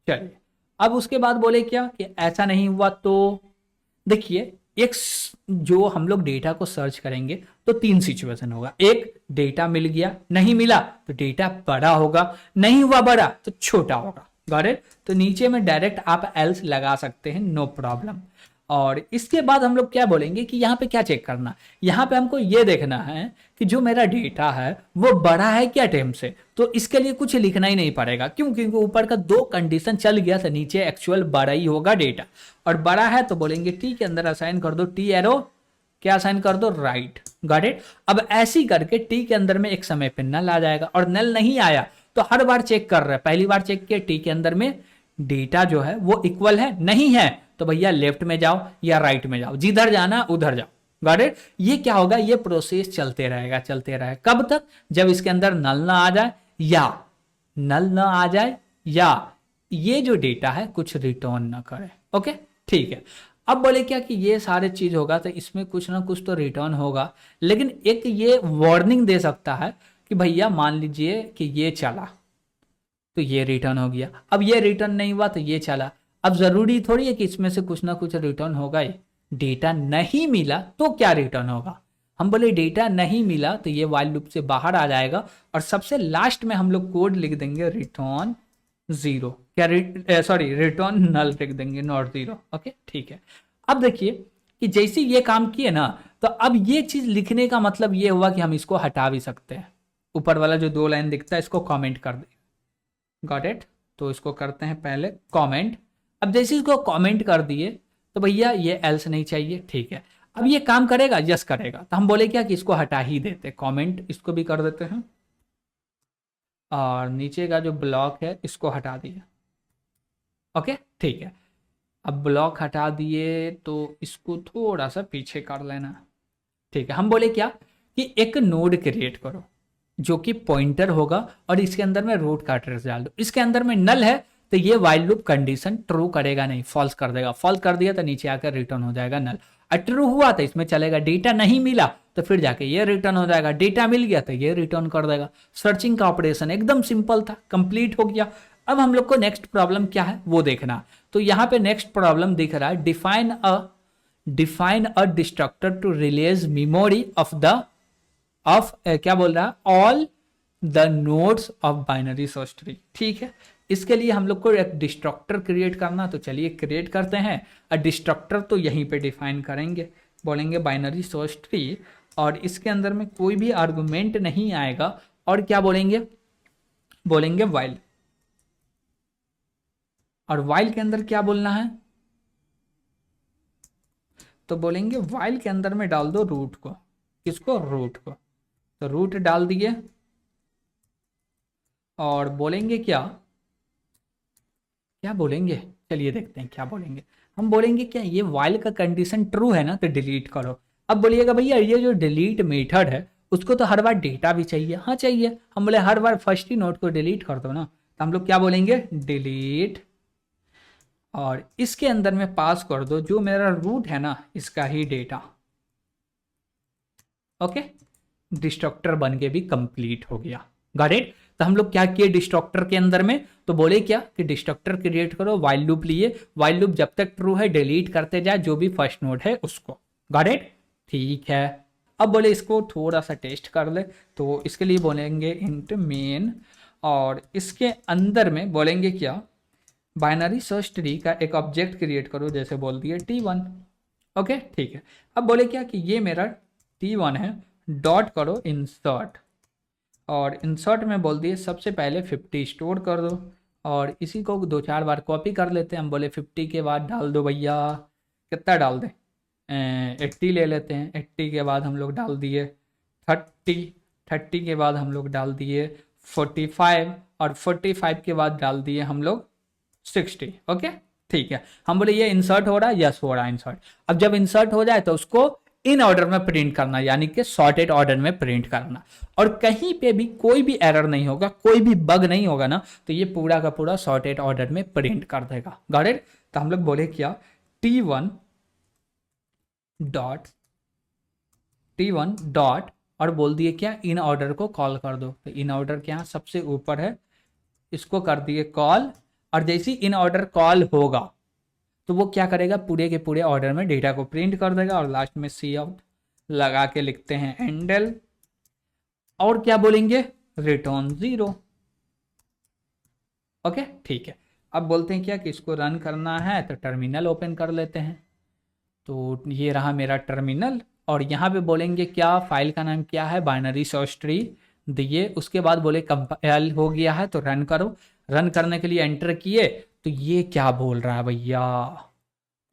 चलिए, अब उसके बाद बोले क्या कि ऐसा नहीं हुआ तो देखिए, एक जो हम लोग डेटा को सर्च करेंगे तो तीन सिचुएशन होगा। एक, डेटा मिल गया, नहीं मिला तो डेटा बड़ा होगा, नहीं हुआ बड़ा तो छोटा होगा। Got it. तो नीचे में डायरेक्ट आप एल्स लगा सकते हैं, नो प्रॉब्लम। और इसके बाद हम लोग क्या बोलेंगे कि यहाँ पे क्या चेक करना, यहाँ पे हमको ये देखना है कि जो मेरा डेटा है वो बड़ा है क्या टाइम से। तो इसके लिए कुछ लिखना ही नहीं पड़ेगा, क्यों, क्योंकि ऊपर का दो कंडीशन चल गया था, नीचे एक्चुअल बड़ा ही होगा डेटा। और बड़ा है तो बोलेंगे टी के अंदर असाइन कर दो, टी एरो क्या असाइन कर दो, राइट। Got it. अब ऐसी करके टी के अंदर में एक समय पे नल आ जाएगा, और नल नहीं आया तो हर बार चेक कर रहे हैं, पहली बार चेक किया टी के अंदर में डेटा जो है वो इक्वल है, नहीं है तो भैया लेफ्ट में जाओ या राइट में जाओ, जिधर जाना उधर जाओ। Got it. ये क्या होगा, ये प्रोसेस चलते रहेगा, चलते रहेगा। कब तक, जब इसके अंदर नल ना आ जाए, या नल ना आ जाए, या ये जो डेटा है कुछ रिटर्न ना करे। ओके ठीक है। अब बोले क्या कि ये सारे चीज होगा तो इसमें कुछ ना कुछ तो रिटर्न होगा, लेकिन एक ये वार्निंग दे सकता है कि भैया मान लीजिए कि ये चला तो ये रिटर्न हो गया, अब ये रिटर्न नहीं हुआ तो ये चला। अब जरूरी थोड़ी है कि इसमें से कुछ ना कुछ रिटर्न होगा ही। डेटा नहीं मिला तो क्या रिटर्न होगा, हम बोले डेटा नहीं मिला तो ये वाइल लूप से बाहर आ जाएगा, और सबसे लास्ट में हम लोग कोड लिख देंगे रिटर्न जीरो, क्या सॉरी रिटर्न नल लिख देंगे, नॉट जीरो। ओके ठीक है। अब देखिए कि जैसे ये काम किए ना, तो अब ये चीज लिखने का मतलब ये हुआ कि हम इसको हटा भी सकते हैं। ऊपर वाला जो दो लाइन दिखता है इसको कमेंट कर दे। Got it. तो इसको करते हैं पहले कमेंट। अब जैसे इसको कमेंट कर दिए तो भैया ये एल्स नहीं चाहिए, ठीक है। अब ये काम करेगा, यस करेगा, तो हम बोले क्या कि इसको हटा ही देते, कमेंट इसको भी कर देते हैं, और नीचे का जो ब्लॉक है इसको हटा दिए। ओके ठीक है। अब ब्लॉक हटा दिए तो इसको थोड़ा सा पीछे कर लेना, ठीक है। हम बोले क्या कि एक नोड क्रिएट करो जो कि पॉइंटर होगा, और इसके अंदर में रूट का एड्रेस डाल दो। इसके अंदर में नल है तो ये वाइल लूप कंडीशन ट्रू करेगा नहीं, फॉल्स कर देगा। फॉल्स कर दिया तो नीचे आकर रिटर्न हो जाएगा नल। और ट्रू हुआ तो इसमें चलेगा, डेटा नहीं मिला तो फिर जाके ये रिटर्न हो जाएगा, डेटा मिल गया तो ये रिटर्न कर देगा। सर्चिंग का ऑपरेशन एकदम सिंपल था, कंप्लीट हो गया। अब हम लोग को नेक्स्ट प्रॉब्लम क्या है वो देखना। तो यहाँ पे नेक्स्ट प्रॉब्लम दिख रहा है, define a destructor to release memory of क्या बोल रहा है, all the nodes of binary search tree. ठीक है, इसके लिए हम लोग को एक डिस्ट्रक्टर क्रिएट करना, तो चलिए क्रिएट करते हैं। और डिस्ट्रक्टर तो यहीं पे डिफाइन करेंगे, बोलेंगे बाइनरी सर्च ट्री, और इसके अंदर में कोई भी आर्गुमेंट नहीं आएगा। और क्या बोलेंगे, बोलेंगे वाइल। और वाइल के अंदर क्या बोलना है, तो बोलेंगे वाइल के अंदर में डाल दो रूट को। किसको, रूट को। तो रूट डाल दिए, और बोलेंगे क्या, क्या बोलेंगे, चलिए देखते हैं क्या बोलेंगे। हम बोलेंगे क्या, ये वाइल का कंडीशन ट्रू है ना तो डिलीट करो। अब बोलिएगा भैया ये जो डिलीट मेथड है उसको तो हर बार डेटा भी चाहिए। हाँ चाहिए, हम बोले हर बार फर्स्ट ही नोड को डिलीट कर दो ना, तो हम लोग क्या बोलेंगे, डिलीट, और इसके अंदर में पास कर दो जो मेरा रूट है ना इसका ही डेटा। ओके, डिस्ट्रक्टर बन के भी कंप्लीट हो गया। Got it. तो हम लोग क्या किए डिस्ट्रक्टर के अंदर में, तो बोले क्या कि डिस्ट्रक्टर क्रिएट करो, वाइल लूप लिए, वाइल लूप जब तक ट्रू है डिलीट करते जाए जो भी फर्स्ट नोड है उसको। गॉट इट, ठीक है। अब बोले इसको थोड़ा सा टेस्ट कर ले, तो इसके लिए बोलेंगे इंट मेन, और इसके अंदर में बोलेंगे क्या, बाइनरी सर्च ट्री का एक ऑब्जेक्ट क्रिएट करो, जैसे बोल दिए T1। ओके ठीक है। अब बोले क्या कि ये मेरा T1 है, डॉट करो इंसर्ट, और इंसर्ट में बोल दिए सबसे पहले 50 स्टोर कर दो, और इसी को 2-4 बार कॉपी कर लेते हैं। हम बोले 50 के बाद डाल दो भैया, कितना डाल दें, 80 ले लेते हैं। 80 के बाद हम लोग डाल दिए 30 के बाद हम लोग डाल दिए 45, और 45 के बाद डाल दिए हम लोग 60। ओके ठीक है। हम बोले ये इंसर्ट हो रहा है, यस हो रहा है इंसर्ट। अब जब इंसर्ट हो जाए तो उसको इन ऑर्डर में प्रिंट करना, यानी कि सॉर्टेड ऑर्डर में प्रिंट करना, और कहीं पे भी कोई भी एरर नहीं होगा, कोई भी बग नहीं होगा ना, तो ये पूरा का पूरा सॉर्टेड ऑर्डर में प्रिंट कर देगा। Got it. तो हम लोग बोले क्या, T1 डॉट और बोल दिए क्या, इन ऑर्डर को कॉल कर दो। तो इन ऑर्डर के यहाँ सबसे ऊपर है, इसको कर दिए कॉल। और जैसे इन ऑर्डर कॉल होगा तो वो क्या करेगा, पूरे के पूरे ऑर्डर में डेटा को प्रिंट कर देगा। और लास्ट में सी आउट लगा के लिखते हैं एंडल, और क्या बोलेंगे, रिटर्न 0। ओके ठीक है। अब बोलते हैं क्या कि इसको रन करना है, तो टर्मिनल ओपन कर लेते हैं। तो ये रहा मेरा टर्मिनल, और यहाँ पे बोलेंगे क्या, फाइल का नाम क्या है, बाइनरी सर्च ट्री दिए। उसके बाद बोले कंपाइल हो गया है तो रन करो। रन करने के लिए एंटर किए तो ये क्या बोल रहा है भैया,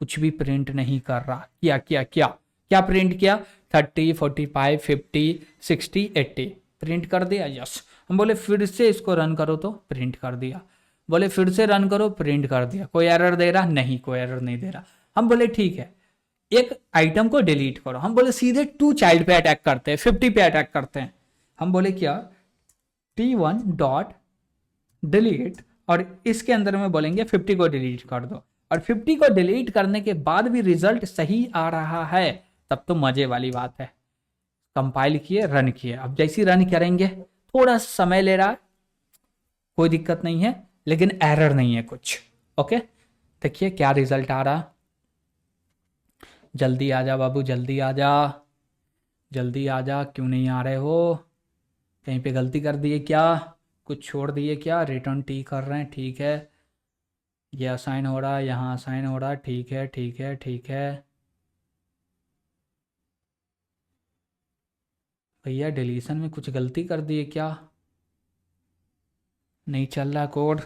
कुछ भी प्रिंट नहीं कर रहा। क्या क्या क्या क्या प्रिंट किया, 30, 45, 50, 60, 80 प्रिंट कर दिया। यस। हम बोले फिर से इसको रन करो, तो प्रिंट कर दिया। बोले फिर से रन करो, प्रिंट कर दिया। कोई एरर दे रहा, नहीं कोई एरर नहीं दे रहा। हम बोले ठीक है, एक आइटम को डिलीट करो। हम बोले सीधे 2 चाइल्ड पे अटैक करते हैं, 50 पे अटैक करते हैं। हम बोले क्या, T1 डॉट डिलीट, और इसके अंदर में बोलेंगे 50 को डिलीट कर दो। और 50 को डिलीट करने के बाद भी रिजल्ट सही आ रहा है, तब तो मजे वाली बात है। कंपाइल किए, रन किए। अब जैसे रन करेंगे, थोड़ा समय ले रहा है, कोई दिक्कत नहीं है, लेकिन एरर नहीं है कुछ। ओके देखिए क्या रिजल्ट आ रहा। जल्दी आ जा बाबू, जल्दी आ जा, जल्दी आ जा, क्यों नहीं आ रहे हो, कहीं पे गलती कर दिए क्या, कुछ छोड़ दिए क्या। रिटर्न टी कर रहे हैं, ठीक है। ये असाइन हो रहा है, यहाँ असाइन हो रहा है, ठीक है ठीक है ठीक है। भैया डिलीशन में कुछ गलती कर दिए क्या, नहीं चल रहा कोड।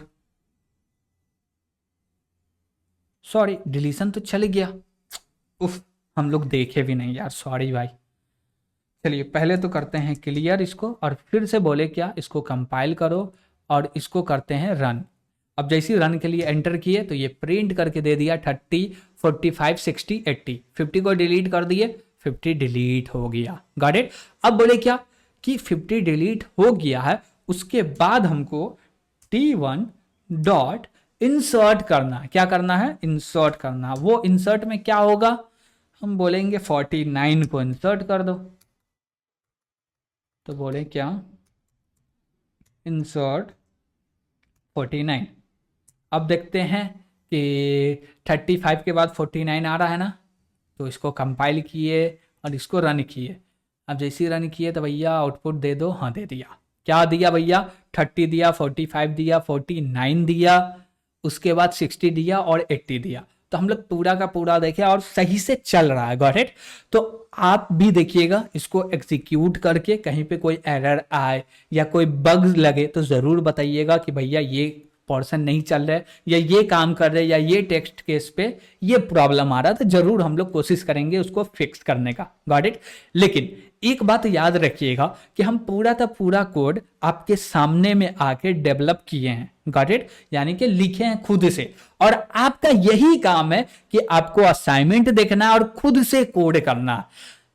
सॉरी, डिलीशन तो चल गया। उफ, हम लोग देखे भी नहीं यार, सॉरी भाई। चलिए पहले तो करते हैं क्लियर इसको, और फिर से बोले क्या, इसको कंपाइल करो और इसको करते हैं रन। अब जैसे ही रन के लिए एंटर किए तो ये प्रिंट करके दे दिया 30, 45, 60, 80। 50 को डिलीट कर दिए, 50 डिलीट हो गया। Got it. अब बोले क्या कि 50 डिलीट हो गया है, उसके बाद हमको T1 डॉट इंसर्ट करना। क्या करना है, इंसर्ट करना। वो इंसर्ट में क्या होगा, हम बोलेंगे 49 को इंसर्ट कर दो। तो बोले क्या, इंसर्ट 49। अब देखते हैं कि 35 के बाद 49 आ रहा है ना, तो इसको कंपाइल किए और इसको रन किए। अब जैसे ही रन किए तो भैया आउटपुट दे दो। हाँ दे दिया। क्या दिया भैया, 30 दिया, 45 दिया, 49 दिया, उसके बाद 60 दिया और 80 दिया। तो हम लोग पूरा का पूरा देखे और सही से चल रहा है। Got it. तो आप भी देखिएगा इसको एग्जीक्यूट करके, कहीं पे कोई एरर आए या कोई बग लगे तो ज़रूर बताइएगा कि भैया ये पोर्शन नहीं चल रहा है, या ये काम कर रहे हैं, या ये टेक्स्ट केस पे ये प्रॉब्लम आ रहा है, तो जरूर हम लोग कोशिश करेंगे उसको फिक्स करने का। Got it. लेकिन एक बात याद रखिएगा कि हम पूरा का पूरा कोड आपके सामने में आके डेवलप किए हैं। Got it. यानी कि लिखे हैं खुद से, और आपका यही काम है कि आपको असाइनमेंट देखना और खुद से कोड करना।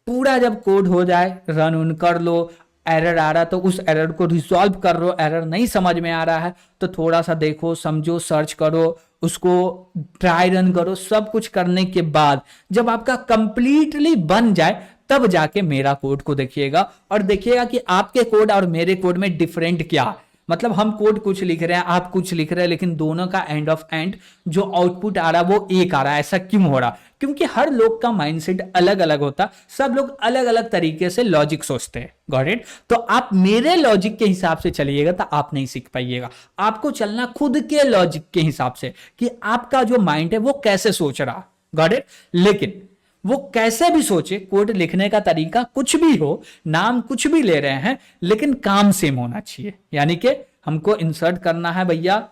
पूरा जब कोड हो जाए, रन उन कर लो, एरर आ रहा तो उस एरर को रिजॉल्व कर लो। एरर नहीं समझ में आ रहा है तो थोड़ा सा देखो, समझो, सर्च करो, उसको ट्राई रन करो। सब कुछ करने के बाद जब आपका कंप्लीटली बन जाए, तब जाके मेरा कोड को देखिएगा और देखिएगा कि आपके कोड और मेरे कोड में डिफरेंट क्या है। मतलब हम कोड कुछ लिख रहे हैं, आप कुछ लिख रहे हैं, लेकिन दोनों का एंड ऑफ एंड जो आउटपुट आ रहा है वो एक आ रहा है। ऐसा क्यों हो रहा? क्योंकि हर लोग का माइंडसेट अलग अलग होता, सब लोग अलग अलग तरीके से लॉजिक सोचते हैं। Got it. तो आप मेरे लॉजिक के हिसाब से चलिएगा तो आप नहीं सीख पाइएगा। आपको चलना खुद के लॉजिक के हिसाब से कि आपका जो माइंड है वो कैसे सोच रहा। Got it. लेकिन वो कैसे भी सोचे, कोड लिखने का तरीका कुछ भी हो, नाम कुछ भी ले रहे हैं, लेकिन काम सेम होना चाहिए। यानी कि हमको इंसर्ट करना है भैया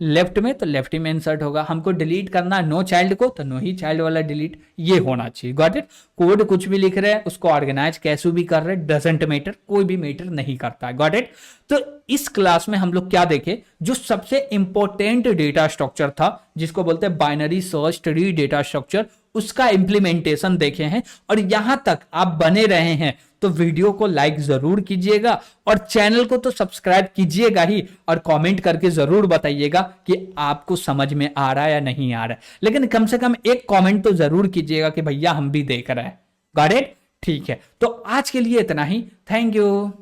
लेफ्ट में, तो लेफ्ट में इंसर्ट होगा। हमको डिलीट करना है नो चाइल्ड को, तो नो ही चाइल्ड वाला डिलीट, ये होना चाहिए। Got it. कोड कुछ भी लिख रहे हैं, उसको ऑर्गेनाइज कैसे भी कर रहे हैं, डजंट मैटर, कोई भी मैटर नहीं करता है। Got it. तो इस क्लास में हम लोग क्या देखे, जो सबसे इंपॉर्टेंट डेटा स्ट्रक्चर था जिसको बोलते हैं binary search tree data structure, उसका इंप्लीमेंटेशन देखे हैं और यहां तक आप बने रहे हैं तो वीडियो को लाइक जरूर कीजिएगा और चैनल को तो सब्सक्राइब कीजिएगा ही और कमेंट करके जरूर बताइएगा कि आपको समझ में आ रहा है या नहीं आ रहा है, लेकिन कम से कम एक कमेंट तो जरूर कीजिएगा कि भैया हम भी देख रहे हैं। Got it? ठीक है, तो आज के लिए इतना ही। Thank you.